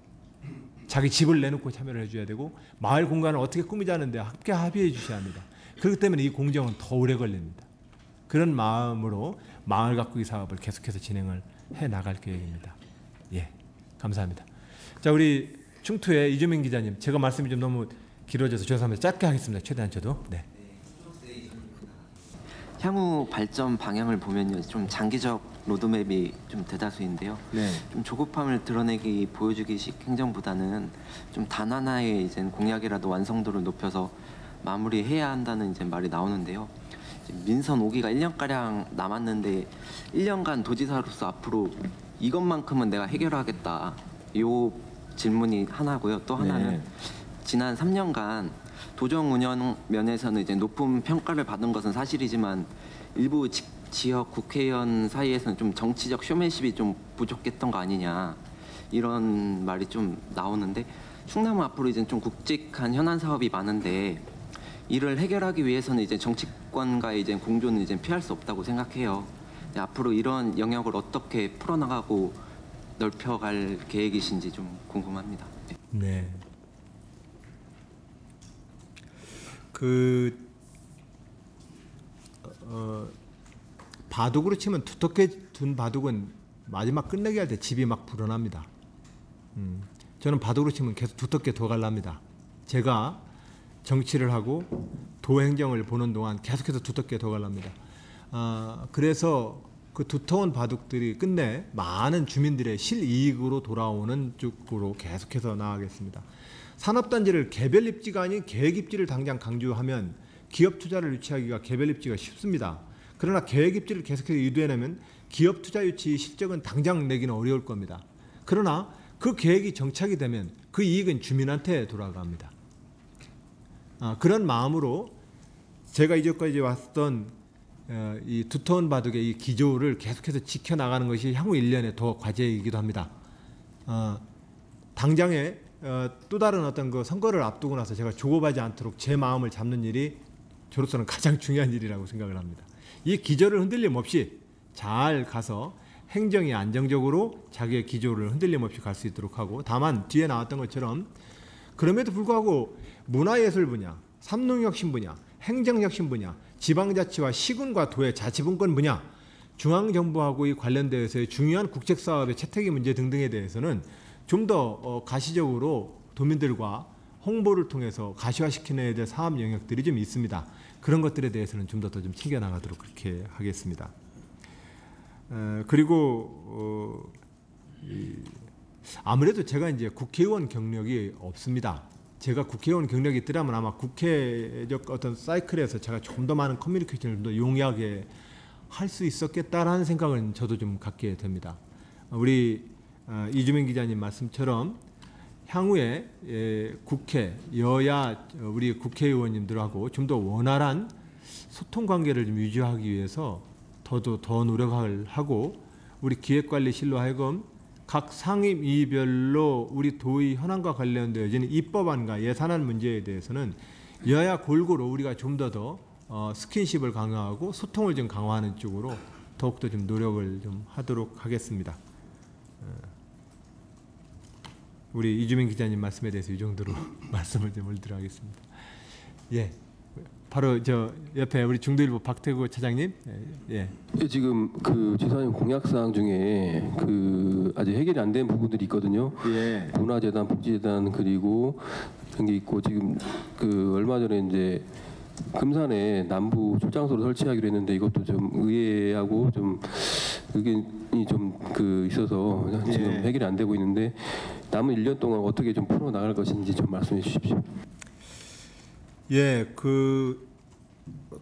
자기 집을 내놓고 참여를 해줘야 되고 마을 공간을 어떻게 꾸미자는데 함께 합의해 주셔야 합니다. 그렇기 때문에 이 공정은 더 오래 걸립니다. 그런 마음으로 마을 가꾸기 사업을 계속해서 진행을 해 나갈 계획입니다. 예, 감사합니다. 자, 우리 충투의 이주민 기자님, 제가 말씀이 좀 너무 길어져서 죄송합니다. 짧게 하겠습니다. 최대한 저도. 네. 향후 발전 방향을 보면요, 좀 장기적 로드맵이 좀 대다수인데요. 네. 좀 조급함을 드러내기 보여주기식 행정보다는 좀 단 하나의 이제 공약이라도 완성도를 높여서 마무리해야 한다는 이제 말이 나오는데요. 민선 5기가 1년가량 남았는데 1년간 도지사로서 앞으로 이것만큼은 내가 해결하겠다. 요 질문이 하나고요. 또 하나는 네. 지난 3년간 도정 운영 면에서는 이제 높은 평가를 받은 것은 사실이지만 일부 지역 국회의원 사이에서는 좀 정치적 쇼맨십이 좀 부족했던 거 아니냐 이런 말이 좀 나오는데 충남은 앞으로 이제 좀 굵직한 현안 사업이 많은데 이를 해결하기 위해서는 이제 정치권과의 이제 공조는 이제 피할 수 없다고 생각해요. 앞으로 이런 영역을 어떻게 풀어나가고 넓혀갈 계획이신지 좀 궁금합니다. 네. 바둑으로 치면 두텁게 둔 바둑은 마지막 끝내기 할 때 집이 막 불어납니다. 저는 바둑으로 치면 계속 두텁게 둬갈랍니다. 제가 정치를 하고 도행정을 보는 동안 계속해서 두텁게 둬갈랍니다. 그래서 그 두터운 바둑들이 끝내 많은 주민들의 실이익으로 돌아오는 쪽으로 계속해서 나아가겠습니다. 산업단지를 개별 입지가 아닌 계획 입지를 당장 강조하면 기업 투자를 유치하기가 개별 입지가 쉽습니다. 그러나 계획 입지를 계속해서 유도해내면 기업 투자 유치 실적은 당장 내기는 어려울 겁니다. 그러나 그 계획이 정착이 되면 그 이익은 주민한테 돌아갑니다. 그런 마음으로 제가 이제까지 왔던 이 두터운 바둑의 이 기조를 계속해서 지켜나가는 것이 향후 1년의 더 과제이기도 합니다. 당장에 또 다른 어떤 그 선거를 앞두고 나서 제가 조급하지 않도록 제 마음을 잡는 일이 저로서는 가장 중요한 일이라고 생각을 합니다. 이 기조를 흔들림 없이 잘 가서 행정이 안정적으로 자기의 기조를 흔들림 없이 갈 수 있도록 하고, 다만 뒤에 나왔던 것처럼 그럼에도 불구하고 문화예술 분야, 삼농혁신 분야, 행정혁신 분야, 지방자치와 시군과 도의 자치분권 분야, 중앙정부하고의 관련되어서의 중요한 국책사업의 채택의 문제 등등에 대해서는 좀 더 가시적으로 도민들과 홍보를 통해서 가시화시키는 될 사업 영역들이 좀 있습니다. 그런 것들에 대해서는 좀 더 좀 챙겨나가도록 그렇게 하겠습니다. 그리고 아무래도 제가 이제 국회의원 경력이 없습니다. 제가 국회의원 경력이 있더라면 아마 국회적 어떤 사이클에서 제가 좀 더 많은 커뮤니케이션을 좀 더 용이하게 할 수 있었겠다라는 생각은 저도 좀 갖게 됩니다. 우리 이주민 기자님 말씀처럼 향후에 국회, 여야 우리 국회의원님들하고 좀 더 원활한 소통 관계를 좀 유지하기 위해서 더 노력을 하고, 우리 기획관리실로 하여금 각 상임위별로 우리 도의 현안과 관련되어지는 입법안과 예산안 문제에 대해서는 여야 골고루 우리가 좀 더 스킨십을 강화하고 소통을 좀 강화하는 쪽으로 더욱더 좀 노력을 좀 하도록 하겠습니다. 우리 이주민 기자님 말씀에 대해서 이 정도로 말씀을 좀 올리도록 하겠습니다. 예, 바로 저 옆에 우리 중도일보 박태구 차장님. 예. 지금 그 지사님 공약사항 중에 그 아직 해결이 안 된 부분들이 있거든요. 예. 문화재단, 복지재단 그리고 그런 게 있고, 지금 그 얼마 전에 이제 금산에 남부 출장소를 설치하기로 했는데 이것도 좀 의회하고 좀 의견이 좀 그 있어서 지금 해결이 안 되고 있는데, 남은 1년 동안 어떻게 좀 풀어 나갈 것인지 좀 말씀해 주십시오. 예, 그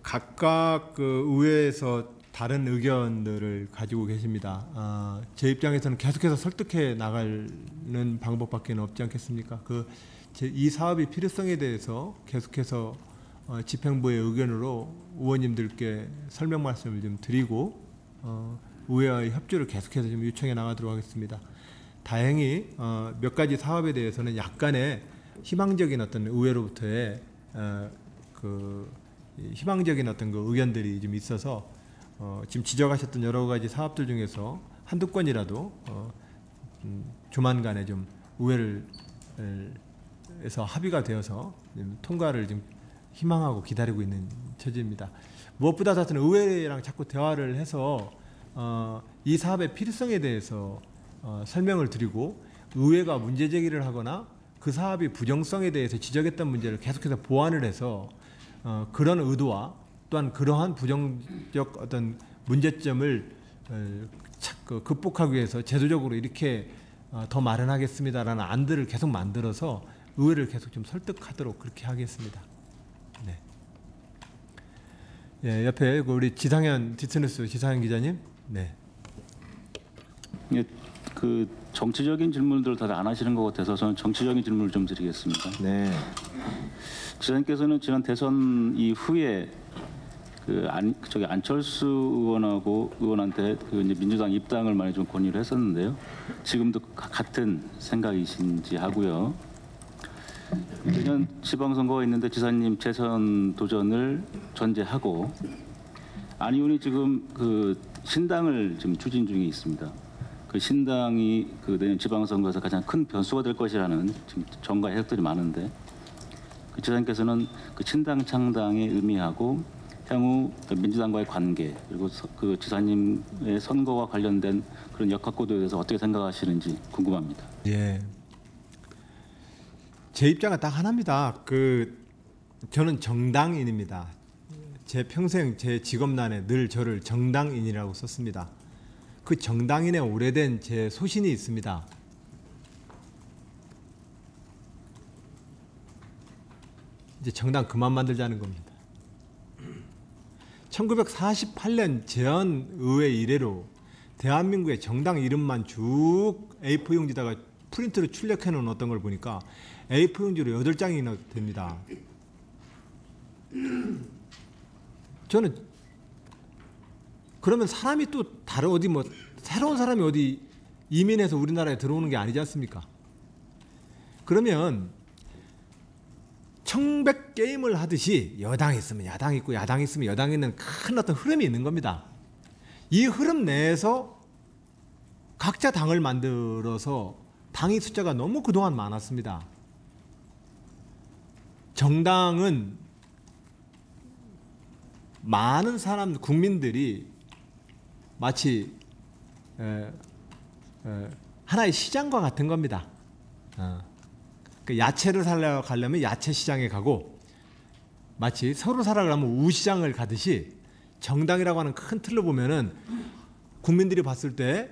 각각 그 의회에서 다른 의견들을 가지고 계십니다. 제 입장에서는 계속해서 설득해 나가는 방법밖에 없지 않겠습니까? 이 사업의 필요성에 대해서 계속해서 집행부의 의견으로 의원님들께 설명 말씀을 좀 드리고 의회와의 협조를 계속해서 좀 요청해 나가도록 하겠습니다. 다행히 몇 가지 사업에 대해서는 약간의 희망적인 어떤 의회로부터의 그 희망적인 어떤 그 의견들이 좀 있어서 지금 지적하셨던 여러 가지 사업들 중에서 한두 건이라도 조만간에 좀 의회에서 합의가 되어서 통과를 좀 희망하고 기다리고 있는 처지입니다. 무엇보다 사실은 의회랑 자꾸 대화를 해서 이 사업의 필요성에 대해서 설명을 드리고, 의회가 문제 제기를 하거나 그 사업의 부정성에 대해서 지적했던 문제를 계속해서 보완을 해서 그런 의도와 또한 그러한 부정적 어떤 문제점을 극복하기 위해서 제도적으로 이렇게 더 마련하겠습니다라는 안들을 계속 만들어서 의회를 계속 좀 설득하도록 그렇게 하겠습니다. 네. 예, 옆에 우리 지상현 디스뉴스 지상현 기자님. 네. 예, 그 정치적인 질문들을 다 안 하시는 것 같아서 저는 정치적인 질문을 좀 드리겠습니다. 네. 지사님께서는 지난 대선 이후에 안철수 의원한테 이제 민주당 입당을 많이 좀 권유를 했었는데요. 지금도 같은 생각이신지 하고요. 내년 지방선거가 있는데 지사님 재선 도전을 전제하고 안 의원이 지금 그 신당을 지금 추진 중에 있습니다. 그 신당이 그 내년 지방선거에서 가장 큰 변수가 될 것이라는 지금 전가 해석들이 많은데 그 지사님께서는 그 신당 창당의 의미하고 향후 민주당과의 관계 그리고 그 지사님의 선거와 관련된 그런 역학구도에 대해서 어떻게 생각하시는지 궁금합니다. 예. 제 입장은 딱 하나입니다. 저는 정당인입니다. 제 평생 제 직업란에 늘 저를 정당인이라고 썼습니다. 그 정당인의 오래된 제 소신이 있습니다. 이제 정당 그만 만들자는 겁니다. 1948년 제헌의회 이래로 대한민국의 정당 이름만 쭉 A4용지다가 프린트로 출력해 놓은 어떤 걸 보니까 A4용지로 8장이나 됩니다. 저는 그러면 사람이 또 다른 어디 뭐 새로운 사람이 어디 이민해서 우리나라에 들어오는 게 아니지 않습니까? 그러면 청백 게임을 하듯이 여당이 있으면 야당이 있고 야당이 있으면 여당이 있는 큰 어떤 흐름이 있는 겁니다. 이 흐름 내에서 각자 당을 만들어서 당의 숫자가 너무 그동안 많았습니다. 정당은 많은 사람 국민들이 마치 하나의 시장과 같은 겁니다. 그 야채를 사러 가려면 야채 시장에 가고 마치 서로 사러 가려면 우시장을 가듯이 정당이라고 하는 큰 틀로 보면은 국민들이 봤을 때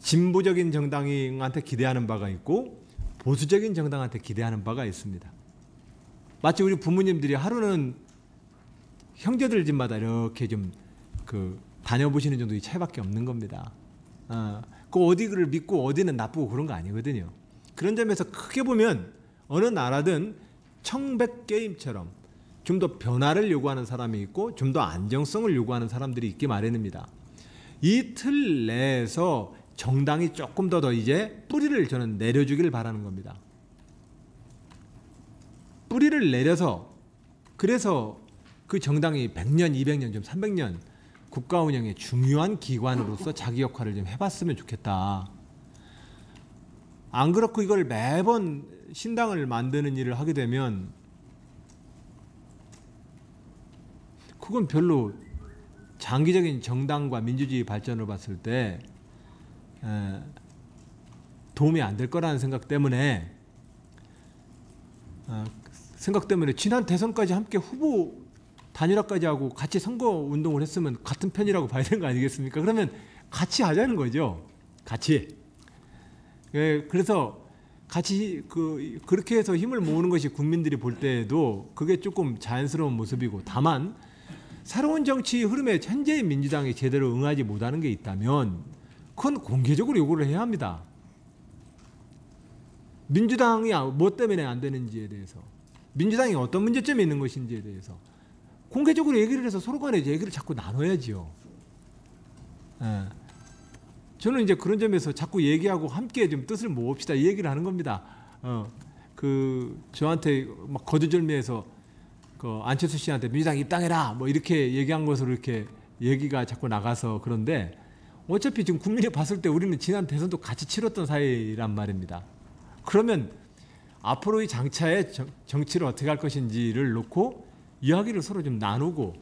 진보적인 정당한테 기대하는 바가 있고 보수적인 정당한테 기대하는 바가 있습니다. 마치 우리 부모님들이 하루는 형제들 집마다 이렇게 좀 다녀보시는 정도의 차이밖에 없는 겁니다. 그 어디를 믿고 어디는 나쁘고 그런 거 아니거든요. 그런 점에서 크게 보면 어느 나라든 청백 게임처럼 좀 더 변화를 요구하는 사람이 있고 좀 더 안정성을 요구하는 사람들이 있기 마련입니다. 이 틀 내에서 정당이 조금 더 이제 뿌리를 저는 내려주길 바라는 겁니다. 뿌리를 내려서 그래서 그 정당이 100년, 200년, 좀 300년 국가 운영의 중요한 기관으로서 자기 역할을 좀 해봤으면 좋겠다. 안 그렇고 이걸 매번 신당을 만드는 일을 하게 되면 그건 별로 장기적인 정당과 민주주의 발전을 봤을 때 도움이 안 될 거라는 생각 때문에 지난 대선까지 함께 후보 단일화까지 하고 같이 선거 운동을 했으면 같은 편이라고 봐야 되는 거 아니겠습니까? 그러면 같이 하자는 거죠. 같이. 그래서 같이 그렇게 해서 힘을 모으는 것이 국민들이 볼 때에도 그게 조금 자연스러운 모습이고 다만 새로운 정치 흐름에 현재의 민주당이 제대로 응하지 못하는 게 있다면 그건 공개적으로 요구를 해야 합니다. 민주당이 뭐 때문에 안 되는지에 대해서 민주당이 어떤 문제점이 있는 것인지에 대해서 공개적으로 얘기를 해서 서로 간에 얘기를 자꾸 나눠야지요. 저는 이제 그런 점에서 자꾸 얘기하고 함께 좀 뜻을 모읍시다 이 얘기를 하는 겁니다. 저한테 막 거두절미해서 안철수 씨한테 민주당 입당해라 뭐 이렇게 얘기한 것으로 이렇게 얘기가 자꾸 나가서 그런데 어차피 지금 국민이 봤을 때 우리는 지난 대선도 같이 치렀던 사이란 말입니다. 그러면 앞으로의 장차의 정치를 어떻게 할 것인지를 놓고 이야기를 서로 좀 나누고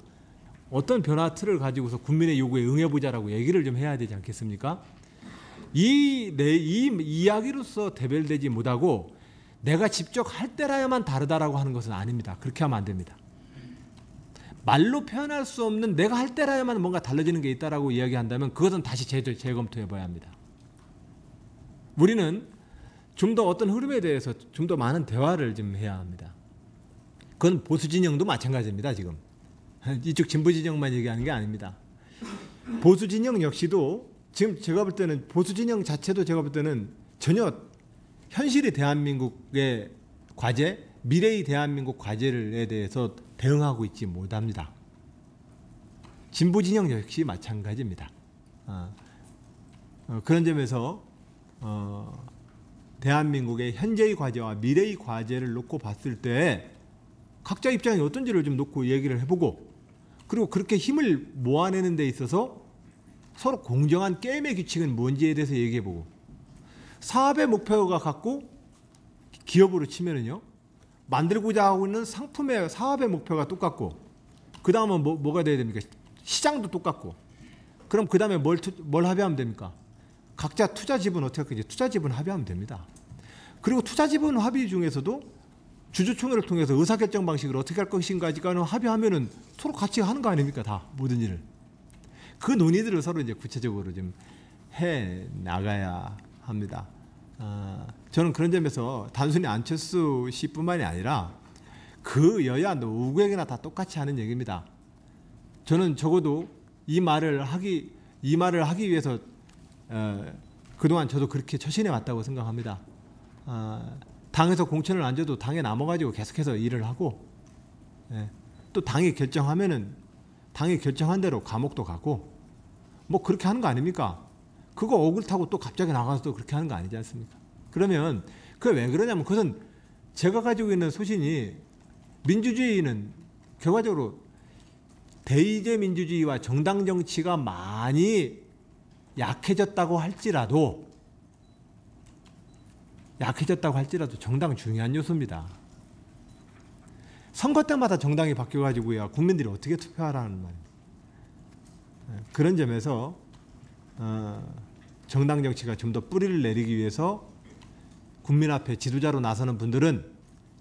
어떤 변화 틀을 가지고서 국민의 요구에 응해보자라고 얘기를 좀 해야 되지 않겠습니까? 이 이야기로서 대별되지 못하고 내가 직접 할 때라야만 다르다라고 하는 것은 아닙니다. 그렇게 하면 안 됩니다. 말로 표현할 수 없는 내가 할 때라야만 뭔가 달라지는 게 있다라고 이야기한다면 그것은 다시 재검토해 봐야 합니다. 우리는 좀 더 어떤 흐름에 대해서 좀 더 많은 대화를 좀 해야 합니다. 그건 보수 진영도 마찬가지입니다. 지금 이쪽 진보 진영만 얘기하는 게 아닙니다. 보수 진영 역시도 지금 제가 볼 때는 보수 진영 자체도 제가 볼 때는 전혀 현실의 대한민국의 과제, 미래의 대한민국 과제에 대해서 대응하고 있지 못합니다. 진보 진영 역시 마찬가지입니다. 그런 점에서 대한민국의 현재의 과제와 미래의 과제를 놓고 봤을 때 각자 입장이 어떤지를 좀 놓고 얘기를 해보고, 그리고 그렇게 힘을 모아내는 데 있어서 서로 공정한 게임의 규칙은 뭔지에 대해서 얘기해보고, 사업의 목표가 같고 기업으로 치면은요, 만들고자 하고 있는 상품의 사업의 목표가 똑같고, 그 다음은 뭐가 돼야 됩니까? 시장도 똑같고, 그럼 그 다음에 뭘 합의하면 됩니까? 각자 투자 지분 어떻게 할 건지 투자 지분 합의하면 됩니다. 그리고 투자 지분 합의 중에서도 주주총회를 통해서 의사결정 방식을 어떻게 할 것인가까지는 합의하면은 서로 같이 하는 거 아닙니까? 다 모든 일을. 그 논의들을 서로 이제 구체적으로 좀 해 나가야 합니다. 저는 그런 점에서 단순히 안철수 씨뿐만이 아니라 그 여야 누구에게나 다 똑같이 하는 얘기입니다. 저는 적어도 이 말을 하기 위해서 그동안 저도 그렇게 처신해 왔다고 생각합니다. 당에서 공천을 안 줘도 당에 남아가지고 계속해서 일을 하고, 또 당이 결정하면은 당이 결정한 대로 감옥도 가고, 뭐 그렇게 하는 거 아닙니까? 그거 억울 타고 또 갑자기 나가서 또 그렇게 하는 거 아니지 않습니까? 그러면 그게 왜 그러냐면, 그것은 제가 가지고 있는 소신이, 민주주의는 결과적으로 대의제 민주주의와 정당 정치가 많이 약해졌다고 할지라도 정당 중요한 요소입니다. 선거 때마다 정당이 바뀌어가지고야 국민들이 어떻게 투표하라는 말입니다. 그런 점에서 정당 정치가 좀 더 뿌리를 내리기 위해서 국민 앞에 지도자로 나서는 분들은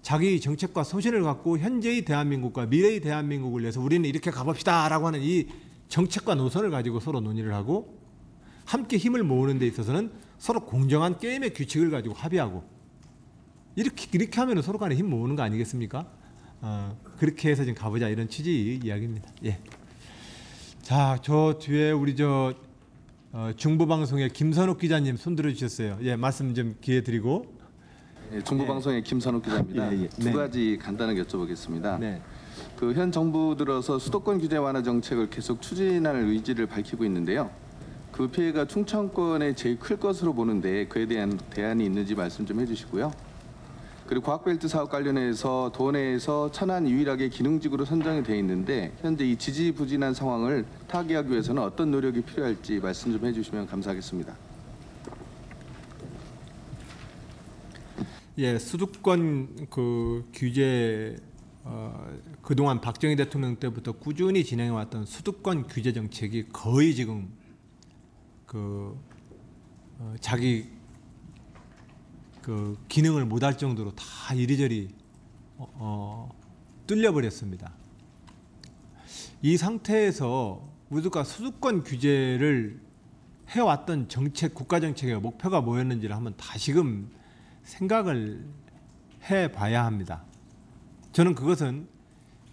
자기 정책과 소신을 갖고 현재의 대한민국과 미래의 대한민국을 위해서 우리는 이렇게 가봅시다 라고 하는 이 정책과 노선을 가지고 서로 논의를 하고, 함께 힘을 모으는 데 있어서는 서로 공정한 게임의 규칙을 가지고 합의하고, 이렇게 하면 서로 간에 힘 모으는 거 아니겠습니까? 그렇게 해서 지금 가보자, 이런 취지의 이야기입니다. 예. 자, 저 뒤에 우리 중부방송의 김선욱 기자님 손 들어주셨어요. 예, 말씀 좀 기회 드리고. 네, 중부방송의 김선욱 기자입니다. 두 가지 간단하게 여쭤보겠습니다. 네. 그 현 정부 들어서 수도권 규제 완화 정책을 계속 추진할 의지를 밝히고 있는데요. 그 피해가 충청권에 제일 클 것으로 보는데 그에 대한 대안이 있는지 말씀 좀 해주시고요. 그리고 과학벨트 사업 관련해서 도내에서 천안 유일하게 기능직으로 선정이 돼 있는데 현재 이 지지부진한 상황을 타개하기 위해서는 어떤 노력이 필요할지 말씀 좀 해주시면 감사하겠습니다. 예, 수도권 그 규제, 그동안 박정희 대통령 때부터 꾸준히 진행해왔던 수도권 규제 정책이 거의 지금 자기 그 기능을 못할 정도로 다 이리저리 뚫려버렸습니다. 이 상태에서 우리가 수도권 규제를 해왔던 정책, 국가 정책의 목표가 뭐였는지를 한번 다시금 생각을 해봐야 합니다. 저는 그것은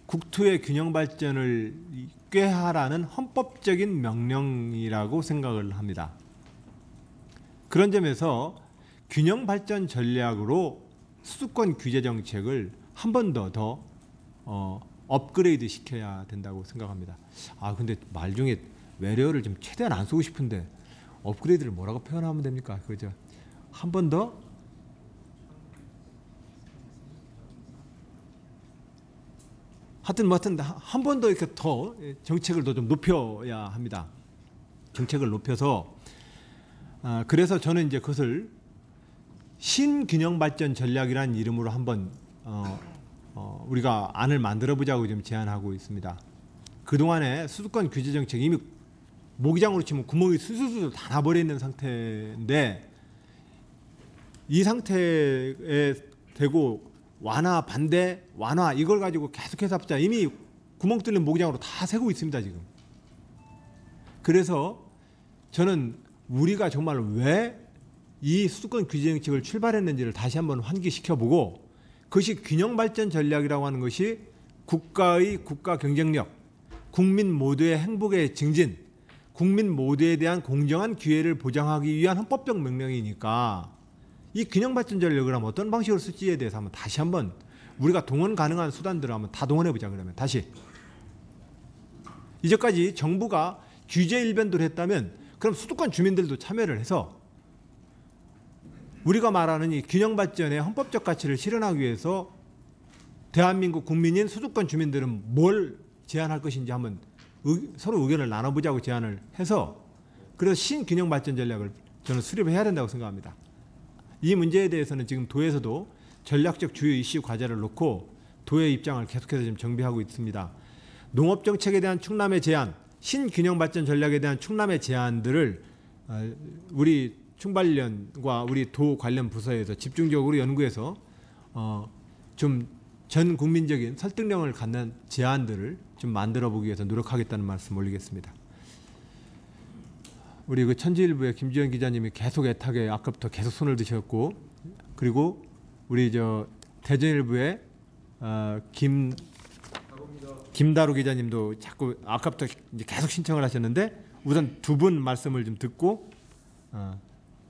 국토의 균형 발전을 꾀하라는 헌법적인 명령이라고 생각을 합니다. 그런 점에서 균형 발전 전략으로 수도권 규제 정책을 한 번 더 업그레이드 시켜야 된다고 생각합니다. 근데 말 중에 외래어를 좀 최대한 안 쓰고 싶은데 업그레이드를 뭐라고 표현하면 됩니까? 그죠? 한 번 더 하여튼 한 번 더 이렇게 더 정책을 더 좀 높여야 합니다. 정책을 높여서 그래서 저는 이제 그것을 신균형 발전 전략이라는 이름으로 한번 우리가 안을 만들어 보자고 좀 제안하고 있습니다. 그동안에 수도권 규제 정책 이미 모기장으로 치면 구멍이 술술술 다 나버려 있는 상태인데, 이 상태에 되고 완화 반대 완화 이걸 가지고 계속해서 합자 이미 구멍 뚫린 모기장으로 다 새고 있습니다 지금. 그래서 저는 우리가 정말 왜 이 수도권 규제 정책을 출발했는지를 다시 한번 환기시켜보고, 그것이 균형 발전 전략이라고 하는 것이 국가의 국가 경쟁력, 국민 모두의 행복의 증진, 국민 모두에 대한 공정한 기회를 보장하기 위한 헌법적 명령이니까 이 균형발전 전략을 하면 어떤 방식으로 쓸지에 대해서 한번 다시 한번 우리가 동원 가능한 수단들을 한번 다 동원해 보자. 그러면 다시 이제까지 정부가 규제 일변도를 했다면 그럼 수도권 주민들도 참여를 해서 우리가 말하는 이 균형발전의 헌법적 가치를 실현하기 위해서 대한민국 국민인 수도권 주민들은 뭘 제안할 것인지 한번 서로 의견을 나눠보자고 제안을 해서 그래서 신균형발전 전략을 저는 수립해야 된다고 생각합니다. 이 문제에 대해서는 지금 도에서도 전략적 주요 이슈 과제를 놓고 도의 입장을 계속해서 지금 정비하고 있습니다. 농업정책에 대한 충남의 제안, 신균형발전 전략에 대한 충남의 제안들을 우리 충발련과 우리 도 관련 부서에서 집중적으로 연구해서 좀 전 국민적인 설득력을 갖는 제안들을 좀 만들어 보기 위해서 노력하겠다는 말씀 올리겠습니다. 우리 그 천지일보의 김지현 기자님이 계속 애타게 아까부터 계속 손을 드셨고, 그리고 우리 저 대전일보의 김다루 기자님도 자꾸 아까부터 이제 계속 신청을 하셨는데 우선 두 분 말씀을 좀 듣고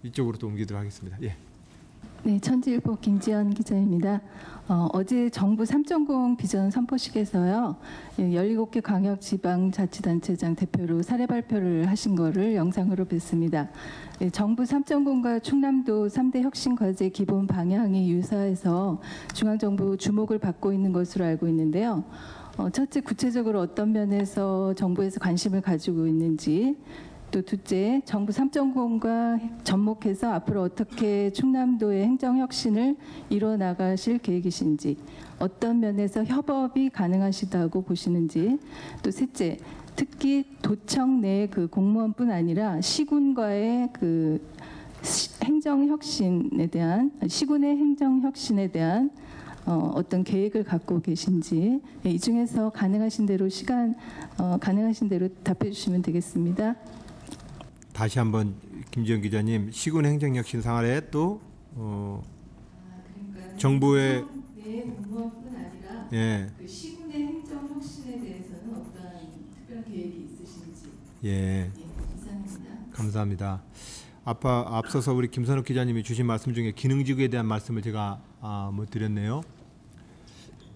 이쪽으로 또 옮기도록 하겠습니다. 예. 네, 천지일보 김지연 기자입니다. 어제 정부 3.0 비전 선포식에서요, 17개 광역지방자치단체장 대표로 사례 발표를 하신 거를 영상으로 뵀습니다. 정부 3.0과 충남도 3대 혁신과제 기본 방향이 유사해서 중앙정부 주목을 받고 있는 것으로 알고 있는데요. 첫째, 구체적으로 어떤 면에서 정부에서 관심을 가지고 있는지, 또 둘째, 정부 3.0과 접목해서 앞으로 어떻게 충남도의 행정혁신을 이뤄나가실 계획이신지, 어떤 면에서 협업이 가능하시다고 보시는지, 또 셋째, 특히 도청 내 그 공무원뿐 아니라 시군과의 그 행정혁신에 대한, 시군의 행정혁신에 대한 어떤 계획을 갖고 계신지, 이 중에서 가능하신 대로 가능하신 대로 답해 주시면 되겠습니다. 다시 한번 김지현 기자님, 시군 행정혁신 상하에 또 정부의 공무원뿐 아니라 그 시군의 행정혁신에 대해서는 어떤 특별한 계획이 있으신지. 예. 이상입니다. 감사합니다. 앞서서 우리 김선욱 기자님이 주신 말씀 중에 기능지구에 대한 말씀을 제가 못 드렸네요.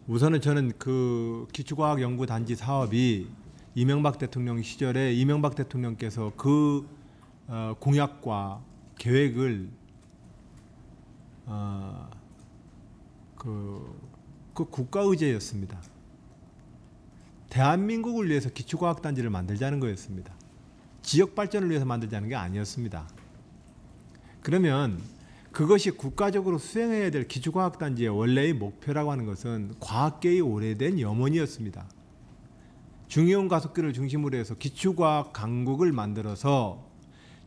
우선은 저는 그 기초과학연구단지 사업이 이명박 대통령 시절에 이명박 대통령께서 그 공약과 계획을 그 국가 의제였습니다. 대한민국을 위해서 기초과학단지를 만들자는 거였습니다. 지역 발전을 위해서 만들자는 게 아니었습니다. 그러면 그것이 국가적으로 수행해야 될 기초과학단지의 원래의 목표라고 하는 것은 과학계의 오래된 염원이었습니다. 중이온 가속기를 중심으로 해서 기초과학 강국을 만들어서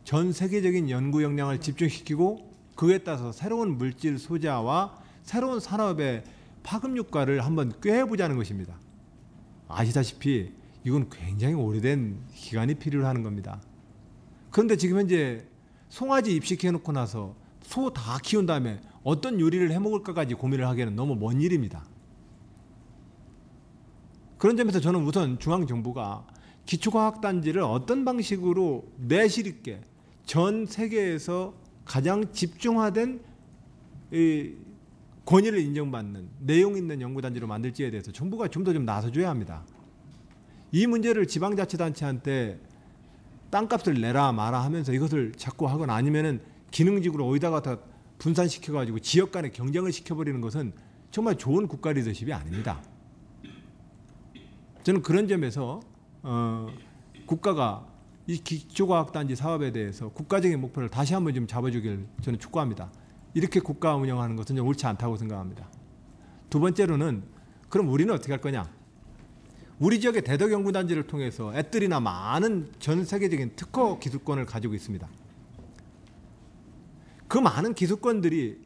전 세계적인 연구 역량을 집중시키고 그에 따라서 새로운 물질 소자와 새로운 산업의 파급 효과를 한번 꾀해보자는 것입니다. 아시다시피 이건 굉장히 오래된 기간이 필요로 겁니다. 그런데 지금 현재 송아지 입식해놓고 나서 소 다 키운 다음에 어떤 요리를 해먹을까까지 고민을 하기에는 너무 먼 일입니다. 그런 점에서 저는 우선 중앙정부가 기초과학단지를 어떤 방식으로 내실 있게 전 세계에서 가장 집중화된 권위를 인정받는 내용 있는 연구단지로 만들지에 대해서 정부가 좀 더 나서줘야 합니다. 이 문제를 지방자치단체한테 땅값을 내라 마라 하면서 이것을 자꾸 하거나 아니면은 기능직으로 어디다가 다 분산시켜가지고 지역 간의 경쟁을 시켜버리는 것은 정말 좋은 국가 리더십이 아닙니다. 저는 그런 점에서 국가가 이 기초과학단지 사업에 대해서 국가적인 목표를 다시 한번 좀 잡아주길 저는 촉구합니다. 이렇게 국가 운영하는 것은 좀 옳지 않다고 생각합니다. 두 번째로는 그럼 우리는 어떻게 할 거냐? 우리 지역의 대덕연구단지를 통해서 애들이나 많은 전 세계적인 특허 기술권을 가지고 있습니다. 그 많은 기술권들이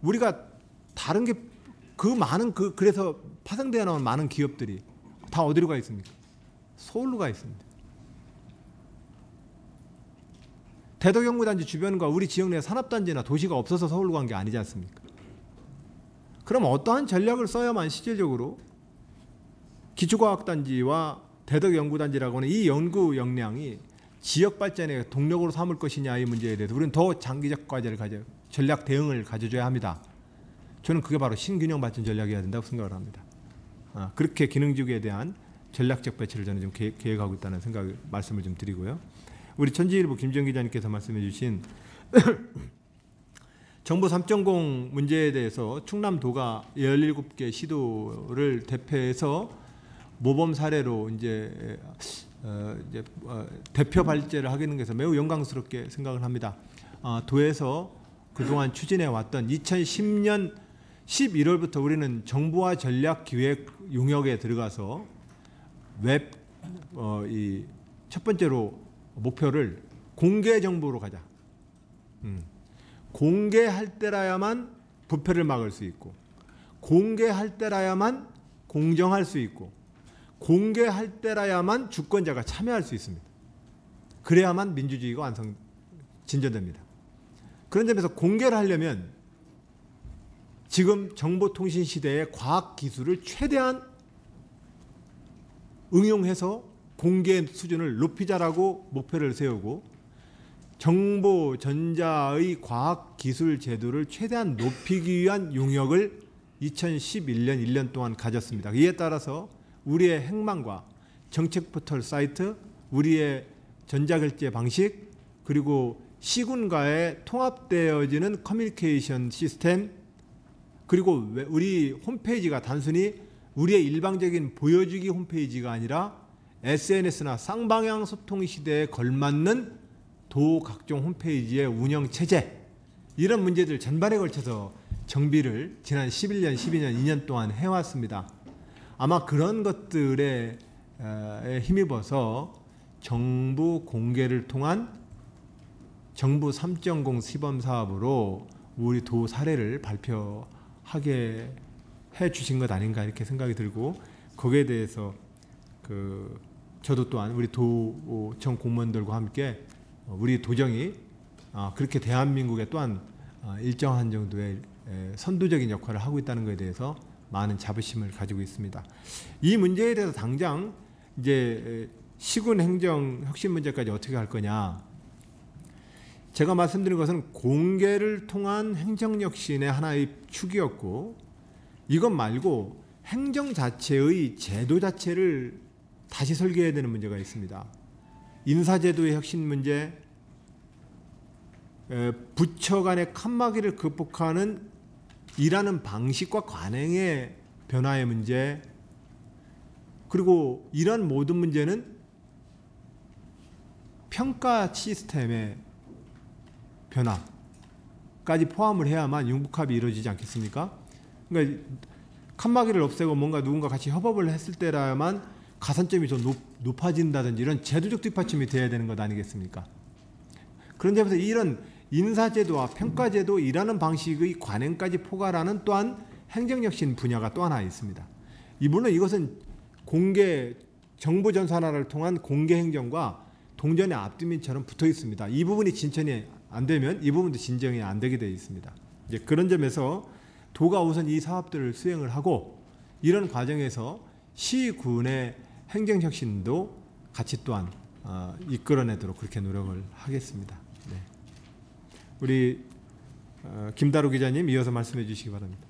우리가 다른 게 그 많은 그래서 파생되어 나온 많은 기업들이 다 어디로 가 있습니까? 서울로 가 있습니다. 대덕연구단지 주변과 우리 지역 내 산업단지나 도시가 없어서 서울로 간 게 아니지 않습니까? 그럼 어떠한 전략을 써야만 실질적으로 기초과학단지와 대덕연구단지라고 하는 이 연구 역량이 지역 발전의 동력으로 삼을 것이냐 이 문제에 대해서 우리는 더 장기적 과제를 전략 대응을 가져줘야 합니다. 저는 그게 바로 신균형 발전 전략이어야 된다고 생각을 합니다. 그렇게 기능지구에 대한 전략적 배치를 저는 좀 계획하고 있다는 생각을 말씀을 좀 드리고요. 우리 천지일보 김지영 기자님께서 말씀해 주신 정부 3.0 문제에 대해서 충남도가 17개 시도를 대표해서 모범 사례로 이제 대표 발제를 하게 된 것에서 매우 영광스럽게 생각을 합니다. 도에서 그동안 추진해 왔던 2010년 11월부터 우리는 정보화 전략 기획 용역에 들어가서 이 첫 번째로 목표를 공개 정보로 가자. 공개할 때라야만 부패를 막을 수 있고, 공개할 때라야만 공정할 수 있고, 공개할 때라야만 주권자가 참여할 수 있습니다. 그래야만 민주주의가 진전됩니다. 그런 점에서 공개를 하려면 지금 정보통신 시대의 과학기술을 최대한 응용해서 공개 수준을 높이자라고 목표를 세우고 정보 전자의 과학기술 제도를 최대한 높이기 위한 용역을 2011년 1년 동안 가졌습니다. 이에 따라서 우리의 행망과 정책 포털 사이트, 우리의 전자결제 방식, 그리고 시군과의 통합되어지는 커뮤니케이션 시스템, 그리고 우리 홈페이지가 단순히 우리의 일방적인 보여주기 홈페이지가 아니라 SNS나 쌍방향 소통 시대에 걸맞는 도 각종 홈페이지의 운영 체제, 이런 문제들 전반에 걸쳐서 정비를 지난 11년, 12년, 2년 동안 해왔습니다. 아마 그런 것들에 힘입어서 정부 공개를 통한 정부 3.0 시범 사업으로 우리 도 사례를 발표하게 해 주신 것 아닌가 이렇게 생각이 들고, 거기에 대해서 저도 또한 우리 도청 공무원들과 함께 우리 도정이 그렇게 대한민국에 또한 일정한 정도의 선도적인 역할을 하고 있다는 것에 대해서 많은 자부심을 가지고 있습니다. 이 문제에 대해서 당장 이제 시군 행정 혁신 문제까지 어떻게 할 거냐, 제가 말씀드린 것은 공개를 통한 행정 혁신의 하나의 축이었고, 이것 말고 행정 자체의 제도 자체를 다시 설계해야 되는 문제가 있습니다. 인사제도의 혁신 문제, 부처 간의 칸막이를 극복하는 일하는 방식과 관행의 변화의 문제, 그리고 이런 모든 문제는 평가 시스템의 변화까지 포함을 해야만 융복합이 이루어지지 않겠습니까? 그러니까 칸막이를 없애고 뭔가 누군가 같이 협업을 했을 때라야만 가산점이 더 높아진다든지 이런 제도적 뒷받침이 돼야 되는 것 아니겠습니까? 그런 점에서 이런 인사제도와 평가제도, 일하는 방식의 관행까지 포괄하는 또한 행정혁신 분야가 또 하나 있습니다. 물론 이것은 공개 정보 전산화를 통한 공개 행정과 동전의 앞뒤면처럼 붙어 있습니다. 이 부분이 진전이 안 되면 이 부분도 진정이 안 되게 되어 있습니다. 이제 그런 점에서 도가 우선 이 사업들을 수행을 하고, 이런 과정에서 시군의 행정혁신도 같이 또한 이끌어내도록 그렇게 노력을 하겠습니다. 네. 우리 김다루 기자님 이어서 말씀해 주시기 바랍니다.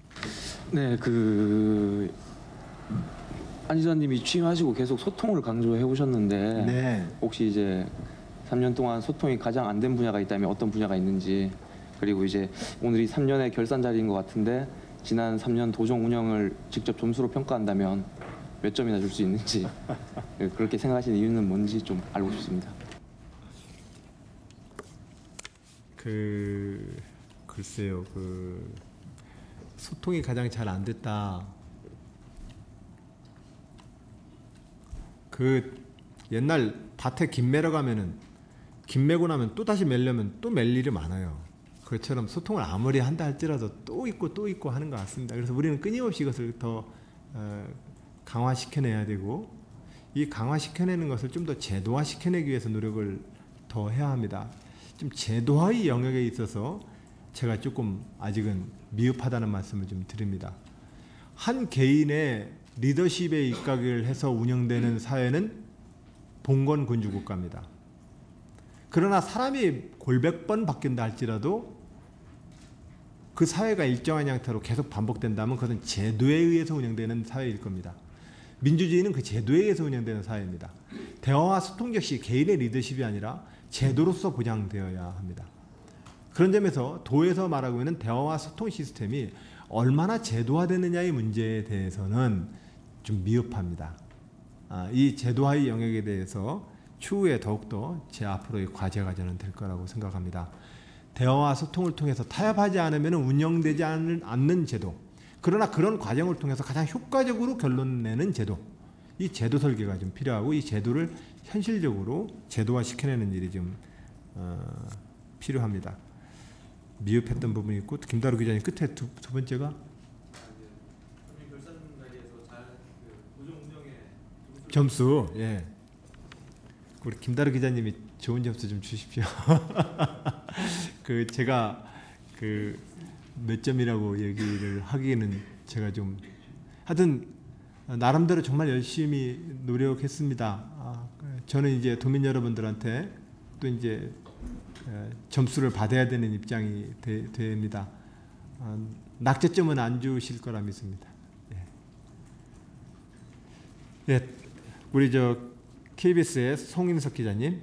네, 안 지사님이 취임하시고 계속 소통을 강조해 오셨는데 네. 혹시 이제 3년 동안 소통이 가장 안 된 분야가 있다면 어떤 분야가 있는지, 그리고 이제 오늘이 3년의 결산 자리인 것 같은데 지난 3년 도정 운영을 직접 점수로 평가한다면 몇 점이나 줄 수 있는지, 그렇게 생각하시는 이유는 뭔지 좀 알고 싶습니다. 글쎄요, 소통이 가장 잘 안 됐다. 옛날 밭에 김 매러 가면은 김 매고 나면 또 다시 매려면 또 맬 일이 많아요. 그것처럼 소통을 아무리 한다 할지라도 또 있고 하는 것 같습니다. 그래서 우리는 끊임없이 이것을 더 강화시켜내야 되고, 이 강화시켜내는 것을 좀 더 제도화시켜내기 위해서 노력을 더 해야 합니다. 좀 제도화의 영역에 있어서 제가 조금 아직은 미흡하다는 말씀을 좀 드립니다. 한 개인의 리더십에 입각을 해서 운영되는 사회는 봉건 군주 국가입니다. 그러나 사람이 골백 번 바뀐다 할지라도 그 사회가 일정한 형태로 계속 반복된다면 그것은 제도에 의해서 운영되는 사회일 겁니다. 민주주의는 그 제도에 의해서 운영되는 사회입니다. 대화와 소통 역시 개인의 리더십이 아니라 제도로서 보장되어야 합니다. 그런 점에서 도에서 말하고 있는 대화와 소통 시스템이 얼마나 제도화되느냐의 문제에 대해서는 좀 미흡합니다. 이 제도화의 영역에 대해서 추후에 더욱더 제 앞으로의 과제가 저는 될 거라고 생각합니다. 대화와 소통을 통해서 타협하지 않으면 운영되지 않는 제도, 그러나 그런 과정을 통해서 가장 효과적으로 결론 내는 제도, 이 제도 설계가 좀 필요하고 이 제도를 현실적으로 제도화시켜내는 일이 좀 필요합니다. 미흡했던 부분이 있고, 김다루 기자님 끝에 두 번째가 점수. 예. 우리 김다루 기자님이 좋은 점수 좀 주십시오. 그 제가 그 몇 점이라고 얘기를 하기에는 제가 좀 하여튼 나름대로 정말 열심히 노력했습니다. 저는 이제 도민 여러분들한테 또 이제 점수를 받아야 되는 입장이 됩니다. 낙제점은 안 주실 거라 믿습니다. 예. 예, 우리 저 KBS의 송인석 기자님.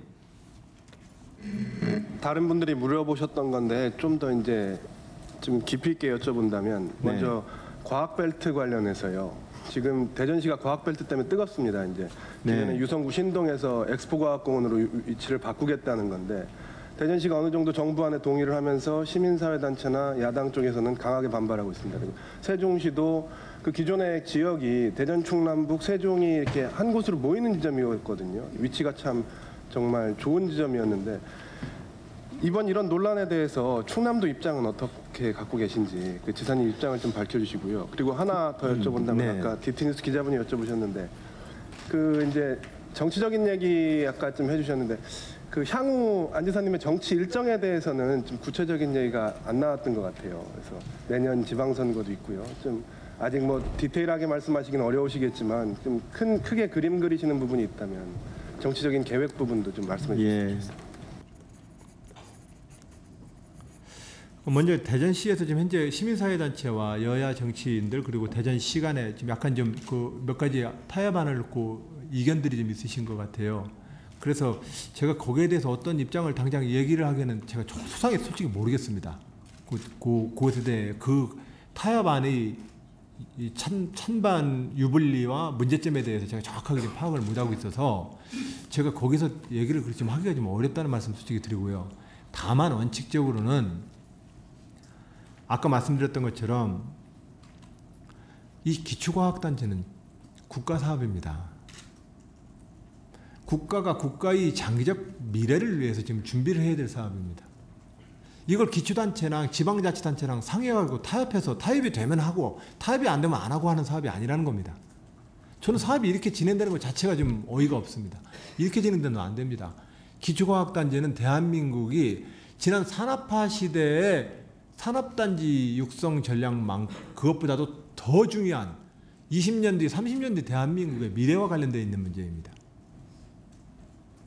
다른 분들이 물어보셨던 건데 좀 더 이제 좀 깊이 있게 여쭤본다면 먼저 과학벨트 관련해서요. 지금 대전시가 과학벨트 때문에 뜨겁습니다. 이제 기존에 유성구 신동에서 엑스포과학공원으로 위치를 바꾸겠다는 건데 대전시가 어느 정도 정부 안에 동의를 하면서 시민사회단체나 야당 쪽에서는 강하게 반발하고 있습니다. 그리고 세종시도 그 기존의 지역이 대전, 충남북, 세종이 이렇게 한 곳으로 모이는 지점이었거든요. 위치가 참 정말 좋은 지점이었는데 이번 이런 논란에 대해서 충남도 입장은 어떻게 갖고 계신지 그 지사님 입장을 좀 밝혀주시고요. 그리고 하나 더 여쭤본다면 아까 DT뉴스 기자분이 여쭤보셨는데 그 이제 정치적인 얘기 아까 좀 해주셨는데 그 향후 안 지사님의 정치 일정에 대해서는 좀 구체적인 얘기가 안 나왔던 것 같아요. 그래서 내년 지방선거도 있고요. 좀 아직 뭐 디테일하게 말씀하시긴 어려우시겠지만 좀 크게 그림 그리시는 부분이 있다면 정치적인 계획 부분도 좀 말씀해 주시면 좋겠습니다. 먼저 대전시에서 지금 현재 시민사회단체와 여야 정치인들 그리고 대전시 간에 지금 약간 좀 그 몇 가지 타협안을 놓고 이견들이 좀 있으신 것 같아요. 그래서 제가 거기에 대해서 어떤 입장을 당장 얘기를 하기에는 제가 소상히 솔직히 모르겠습니다. 그것에 대해 그 타협안의 이 찬반 유불리와 문제점에 대해서 제가 정확하게 좀 파악을 못하고 있어서 제가 거기서 얘기를 그렇게 좀 하기가 좀 어렵다는 말씀 솔직히 드리고요. 다만 원칙적으로는 아까 말씀드렸던 것처럼 이 기초과학단체는 국가사업입니다. 국가가 국가의 장기적 미래를 위해서 지금 준비를 해야 될 사업입니다. 이걸 기초단체랑 지방자치단체랑 상의하고 타협해서 타협이 되면 하고 타협이 안 되면 안 하고 하는 사업이 아니라는 겁니다. 저는 사업이 이렇게 진행되는 것 자체가 좀 어이가 없습니다. 이렇게 진행되면 안 됩니다. 기초과학단체는 대한민국이 지난 산업화 시대에 산업단지 육성 전략망 그것보다도 더 중요한 20년 뒤, 30년 뒤 대한민국의 미래와 관련되어 있는 문제입니다.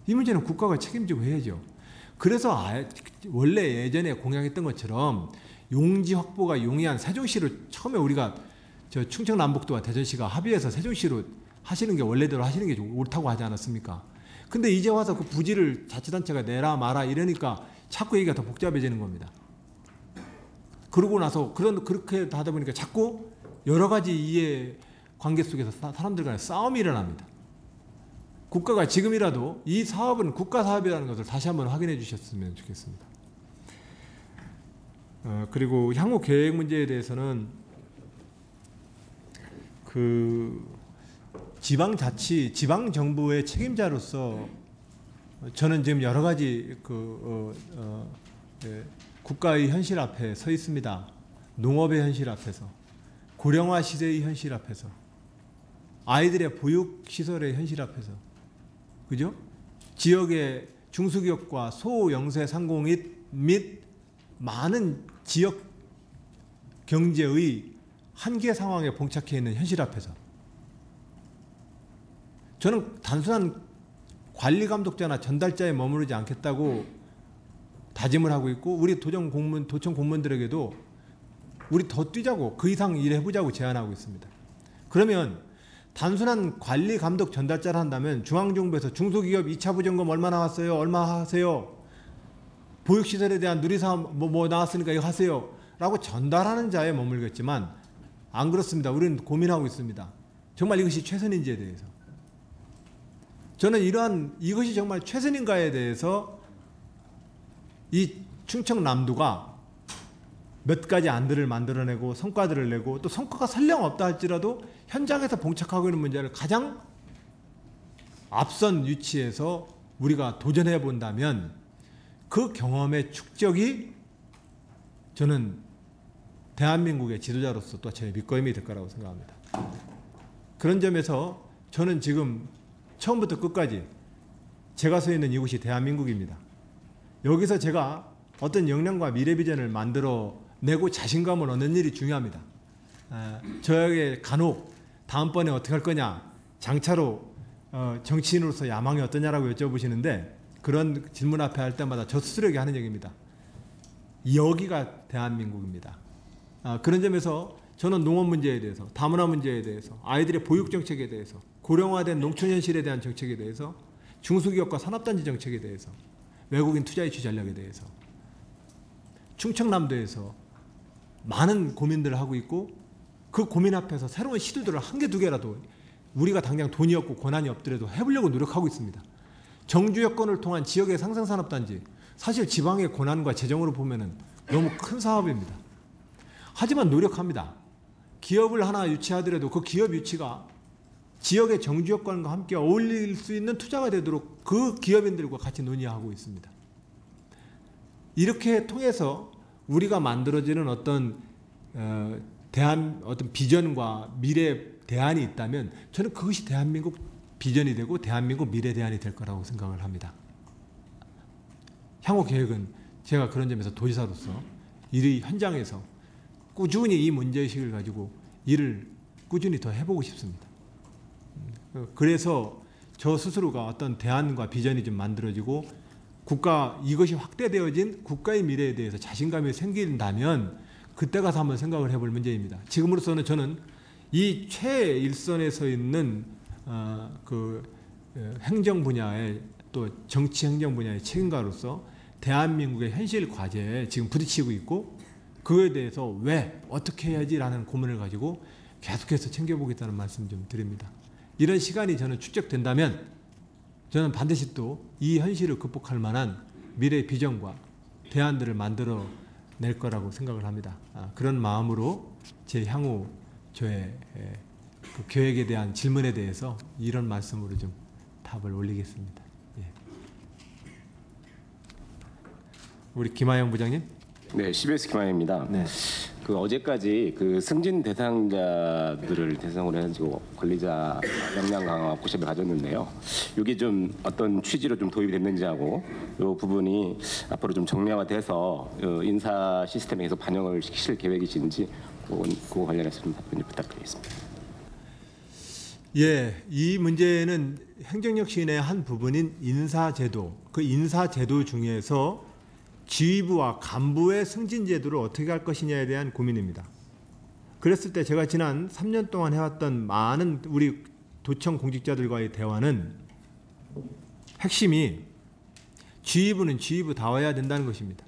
이 문제는 국가가 책임지고 해야죠. 그래서 원래 예전에 공약했던 것처럼 용지 확보가 용이한 세종시로 처음에 우리가 저 충청 남북도와 대전시가 합의해서 세종시로 하시는 게 원래대로 하시는 게 옳다고 하지 않았습니까? 근데 이제 와서 그 부지를 자치단체가 내라 마라 이러니까 자꾸 얘기가 더 복잡해지는 겁니다. 그러고 나서 그렇게 하다 보니까 자꾸 여러 가지 이해 관계 속에서 사람들 간에 싸움이 일어납니다. 국가가 지금이라도 이 사업은 국가 사업이라는 것을 다시 한번 확인해 주셨으면 좋겠습니다. 그리고 향후 계획 문제에 대해서는 그 지방자치, 지방정부의 책임자로서 저는 지금 여러 가지 국가의 현실 앞에 서 있습니다. 농업의 현실 앞에서, 고령화 시대의 현실 앞에서, 아이들의 보육시설의 현실 앞에서, 그죠? 지역의 중소기업과 소영세 상공인 및 많은 지역 경제의 한계 상황에 봉착해 있는 현실 앞에서 저는 단순한 관리 감독자나 전달자에 머무르지 않겠다고 다짐을 하고 있고 우리 도청 공무원들에게도 우리 더 뛰자고 그 이상 일해보자고 제안하고 있습니다. 그러면 단순한 관리 감독 전달자를 한다면 중앙정부에서 중소기업 2차 부점검 얼마 나왔어요? 얼마 하세요? 보육시설에 대한 누리사업 뭐 나왔으니까 이거 하세요 라고 전달하는 자에 머물겠지만 안 그렇습니다. 우리는 고민하고 있습니다. 정말 이것이 최선인지에 대해서. 저는 이것이 정말 최선인가에 대해서 이 충청남도가 몇 가지 안들을 만들어내고 성과들을 내고 또 성과가 설령 없다 할지라도 현장에서 봉착하고 있는 문제를 가장 앞선 위치에서 우리가 도전해 본다면 그 경험의 축적이 저는 대한민국의 지도자로서 또 제 밑거름이 될 거라고 생각합니다. 그런 점에서 저는 지금 처음부터 끝까지 제가 서 있는 이곳이 대한민국입니다. 여기서 제가 어떤 역량과 미래 비전을 만들어내고 자신감을 얻는 일이 중요합니다. 저에게 간혹 다음번에 어떻게 할 거냐, 장차로 정치인으로서 야망이 어떠냐라고 여쭤보시는데 그런 질문 앞에 할 때마다 저 스스로에게 하는 얘기입니다. 여기가 대한민국입니다. 그런 점에서 저는 농업 문제에 대해서, 다문화 문제에 대해서, 아이들의 보육 정책에 대해서, 고령화된 농촌 현실에 대한 정책에 대해서, 중소기업과 산업단지 정책에 대해서, 외국인 투자 유치 전략에 대해서 충청남도에서 많은 고민들을 하고 있고 그 고민 앞에서 새로운 시도들을 한 개 두 개라도 우리가 당장 돈이 없고 권한이 없더라도 해보려고 노력하고 있습니다. 정주 여건을 통한 지역의 상생산업단지, 사실 지방의 권한과 재정으로 보면은 너무 큰 사업입니다. 하지만 노력합니다. 기업을 하나 유치하더라도 그 기업 유치가 지역의 정주 여건과 함께 어울릴 수 있는 투자가 되도록 그 기업인들과 같이 논의하고 있습니다. 이렇게 통해서 우리가 만들어지는 어떤 어떤 비전과 미래 대안이 있다면 저는 그것이 대한민국 비전이 되고 대한민국 미래 대안이 될 거라고 생각을 합니다. 향후 계획은 제가 그런 점에서 도지사로서 이 현장에서 꾸준히 이 문제의식을 가지고 일을 꾸준히 더 해보고 싶습니다. 그래서 저 스스로가 어떤 대안과 비전이 좀 만들어지고 이것이 확대되어진 국가의 미래에 대해서 자신감이 생긴다면 그때 가서 한번 생각을 해볼 문제입니다. 지금으로서는 저는 이 최일선에 서 있는 행정 분야의 또 정치 행정 분야의 책임가로서 대한민국의 현실 과제에 지금 부딪히고 있고 그거에 대해서 왜 어떻게 해야지라는 고민을 가지고 계속해서 챙겨보겠다는 말씀 좀 드립니다. 이런 시간이 저는 축적된다면 저는 반드시 또 이 현실을 극복할 만한 미래 비전과 대안들을 만들어 낼 거라고 생각을 합니다. 그런 마음으로 제 향후 저의 그 계획에 대한 질문에 대해서 이런 말씀으로 좀 답을 올리겠습니다. 예. 우리 김하영 부장님. 네, CBS 김하영입니다. 네. 어제까지 승진 대상자들을 대상으로 해가지고 권리자 역량 강화 워크숍을 가졌는데요. 이게 좀 어떤 취지로 좀 도입이 됐는지 하고 이 부분이 앞으로 좀 정량화돼서 인사 시스템에 계속 반영을 시키실 계획이신지 그거 관련해서 좀 답변 부탁드리겠습니다. 예, 이 문제는 행정혁신의 한 부분인 인사제도, 그 인사제도 중에서 지휘부와 간부의 승진 제도를 어떻게 할 것이냐에 대한 고민입니다. 그랬을 때 제가 지난 3년 동안 해왔던 많은 우리 도청 공직자들과의 대화는 핵심이 지휘부는 지휘부다워야 된다는 것입니다.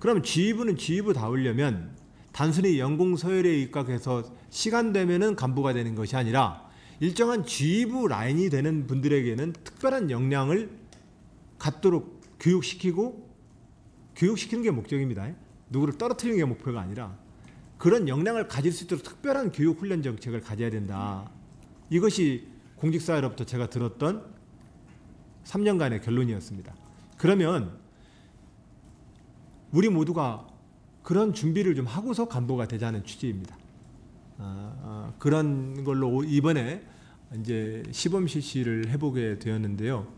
그럼 지휘부는 지휘부다우려면 단순히 연공 서열에 입각해서 시간 되면은 간부가 되는 것이 아니라 일정한 지휘부 라인이 되는 분들에게는 특별한 역량을 갖도록 교육시키고 교육시키는 게 목적입니다. 누구를 떨어뜨리는 게 목표가 아니라 그런 역량을 가질 수 있도록 특별한 교육 훈련 정책을 가져야 된다. 이것이 공직사회로부터 제가 들었던 3년간의 결론이었습니다. 그러면 우리 모두가 그런 준비를 좀 하고서 간부가 되자는 취지입니다. 그런 걸로 이번에 이제 시범 실시를 해보게 되었는데요.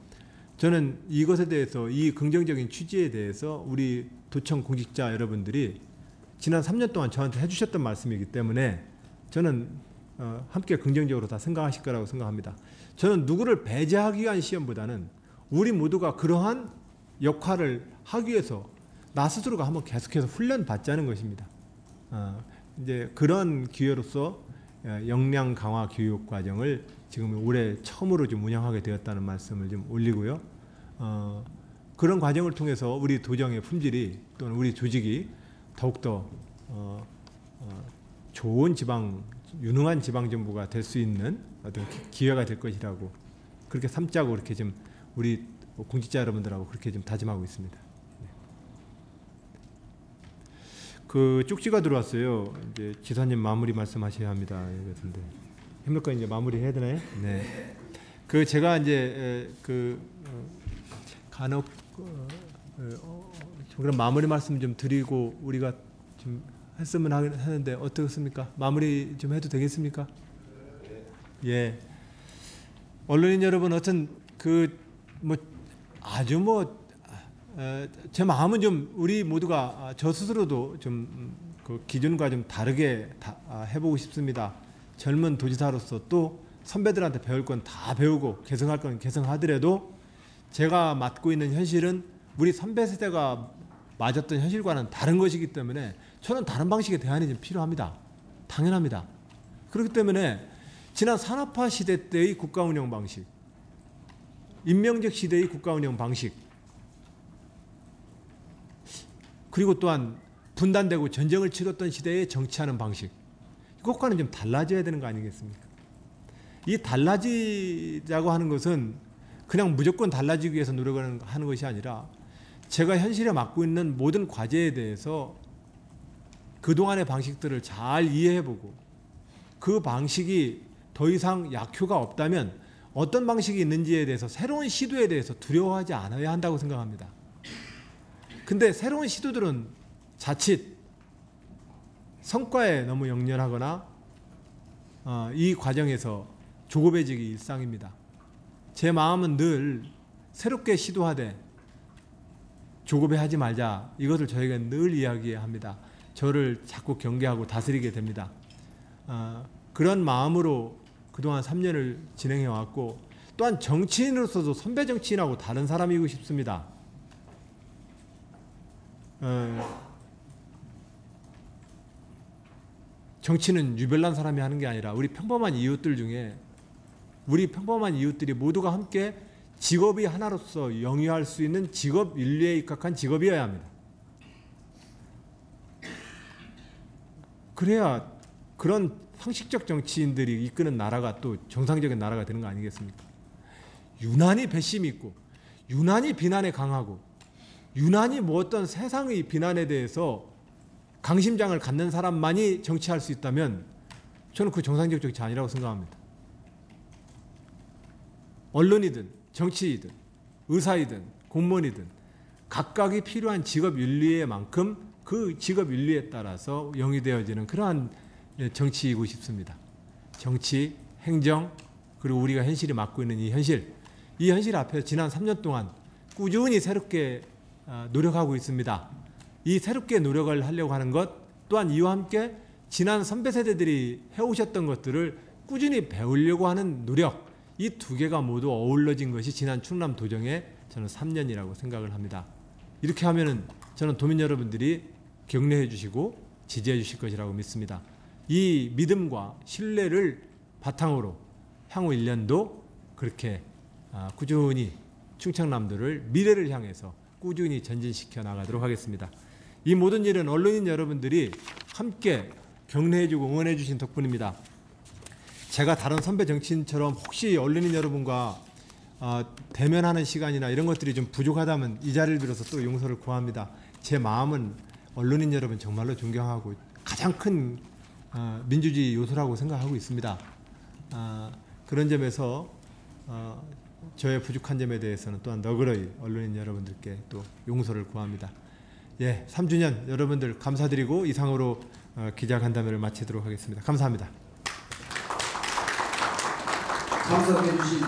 저는 이것에 대해서 이 긍정적인 취지에 대해서 우리 도청 공직자 여러분들이 지난 3년 동안 저한테 해주셨던 말씀이기 때문에 저는 함께 긍정적으로 다 생각하실 거라고 생각합니다. 저는 누구를 배제하기 위한 시험보다는 우리 모두가 그러한 역할을 하기 위해서 나 스스로가 한번 계속해서 훈련 받자는 것입니다. 이제 그런 기회로서 역량 강화 교육 과정을 지금 올해 처음으로 좀 운영하게 되었다는 말씀을 좀 올리고요. 그런 과정을 통해서 우리 도정의 품질이 또는 우리 조직이 더욱더 좋은 유능한 지방정부가 될 수 있는 어떤 기회가 될 것이라고 그렇게 삼자고 그렇게 좀 우리 공직자 여러분들하고 그렇게 좀 다짐하고 있습니다. 그 쪽지가 들어왔어요. 이제 지사님 마무리 말씀하셔야 합니다. 같은데 힘들까 이제 마무리 해야 되나요? 네. 그 제가 이제 간혹 그런 마무리 말씀 좀 드리고 우리가 좀 했으면 하는데 어떻습니까? 마무리 좀 해도 되겠습니까? 예. 언론인 여러분, 어떤 제 마음은 좀 우리 모두가 저 스스로도 좀 그 기준과 좀 다르게 해보고 싶습니다. 젊은 도지사로서 또 선배들한테 배울 건 다 배우고 개성할 건 개성하더라도 제가 맡고 있는 현실은 우리 선배 세대가 맞았던 현실과는 다른 것이기 때문에 저는 다른 방식의 대안이 좀 필요합니다. 당연합니다. 그렇기 때문에 지난 산업화 시대 때의 국가운영 방식, 인명적 시대의 국가운영 방식, 그리고 또한 분단되고 전쟁을 치렀던 시대에 정치하는 방식, 이것과는 좀 달라져야 되는 거 아니겠습니까? 이 달라지자고 하는 것은 그냥 무조건 달라지기 위해서 노력을 하는 것이 아니라 제가 현실에 맡고 있는 모든 과제에 대해서 그동안의 방식들을 잘 이해해보고 그 방식이 더 이상 약효가 없다면 어떤 방식이 있는지에 대해서 새로운 시도에 대해서 두려워하지 않아야 한다고 생각합니다. 근데 새로운 시도들은 자칫 성과에 너무 역렬하거나 이 과정에서 조급해지기 일상입니다. 제 마음은 늘 새롭게 시도하되 조급해하지 말자, 이것을 저희가 늘 이야기합니다. 저를 자꾸 경계하고 다스리게 됩니다. 그런 마음으로 그동안 3년을 진행해왔고 또한 정치인으로서도 선배 정치인하고 다른 사람이고 싶습니다. 정치는 유별난 사람이 하는 게 아니라 우리 평범한 이웃들 중에 우리 평범한 이웃들이 모두가 함께 직업이 하나로서 영위할 수 있는 직업 윤리에 입각한 직업이어야 합니다. 그래야 그런 상식적 정치인들이 이끄는 나라가 또 정상적인 나라가 되는 거 아니겠습니까? 유난히 배심이 있고 유난히 비난에 강하고 유난히 뭐 어떤 세상의 비난에 대해서 강심장을 갖는 사람만이 정치할 수 있다면 저는 그 정상적 정치 아니라고 생각합니다. 언론이든 정치이든 의사이든 공무원이든 각각이 필요한 직업 윤리에 만큼 그 직업 윤리에 따라서 영위되어지는 그러한 정치이고 싶습니다. 정치, 행정, 그리고 우리가 현실이 맡고 있는 이 현실 앞에 지난 3년 동안 꾸준히 새롭게 노력하고 있습니다. 이 새롭게 노력을 하려고 하는 것 또한 이와 함께 지난 선배 세대들이 해오셨던 것들을 꾸준히 배우려고 하는 노력, 이 두 개가 모두 어우러진 것이 지난 충남 도정의 저는 3년이라고 생각을 합니다. 이렇게 하면은 저는 도민 여러분들이 격려해 주시고 지지해 주실 것이라고 믿습니다. 이 믿음과 신뢰를 바탕으로 향후 1년도 그렇게 꾸준히 충청남도를 미래를 향해서 꾸준히 전진시켜 나가도록 하겠습니다. 이 모든 일은 언론인 여러분들이 함께 격려해주고 응원해주신 덕분입니다. 제가 다른 선배 정치인처럼 혹시 언론인 여러분과 대면하는 시간이나 이런 것들이 좀 부족하다면 이 자리를 빌어서 또 용서를 구합니다. 제 마음은 언론인 여러분 정말로 존경하고 가장 큰 민주주의 요소라고 생각하고 있습니다. 그런 점에서 저의 부족한 점에 대해서는 또한 너그러이 언론인 여러분들께 또 용서를 구합니다. 예, 3주년 여러분들 감사드리고 이상으로 기자간담회를 마치도록 하겠습니다. 감사합니다. 감사해 주신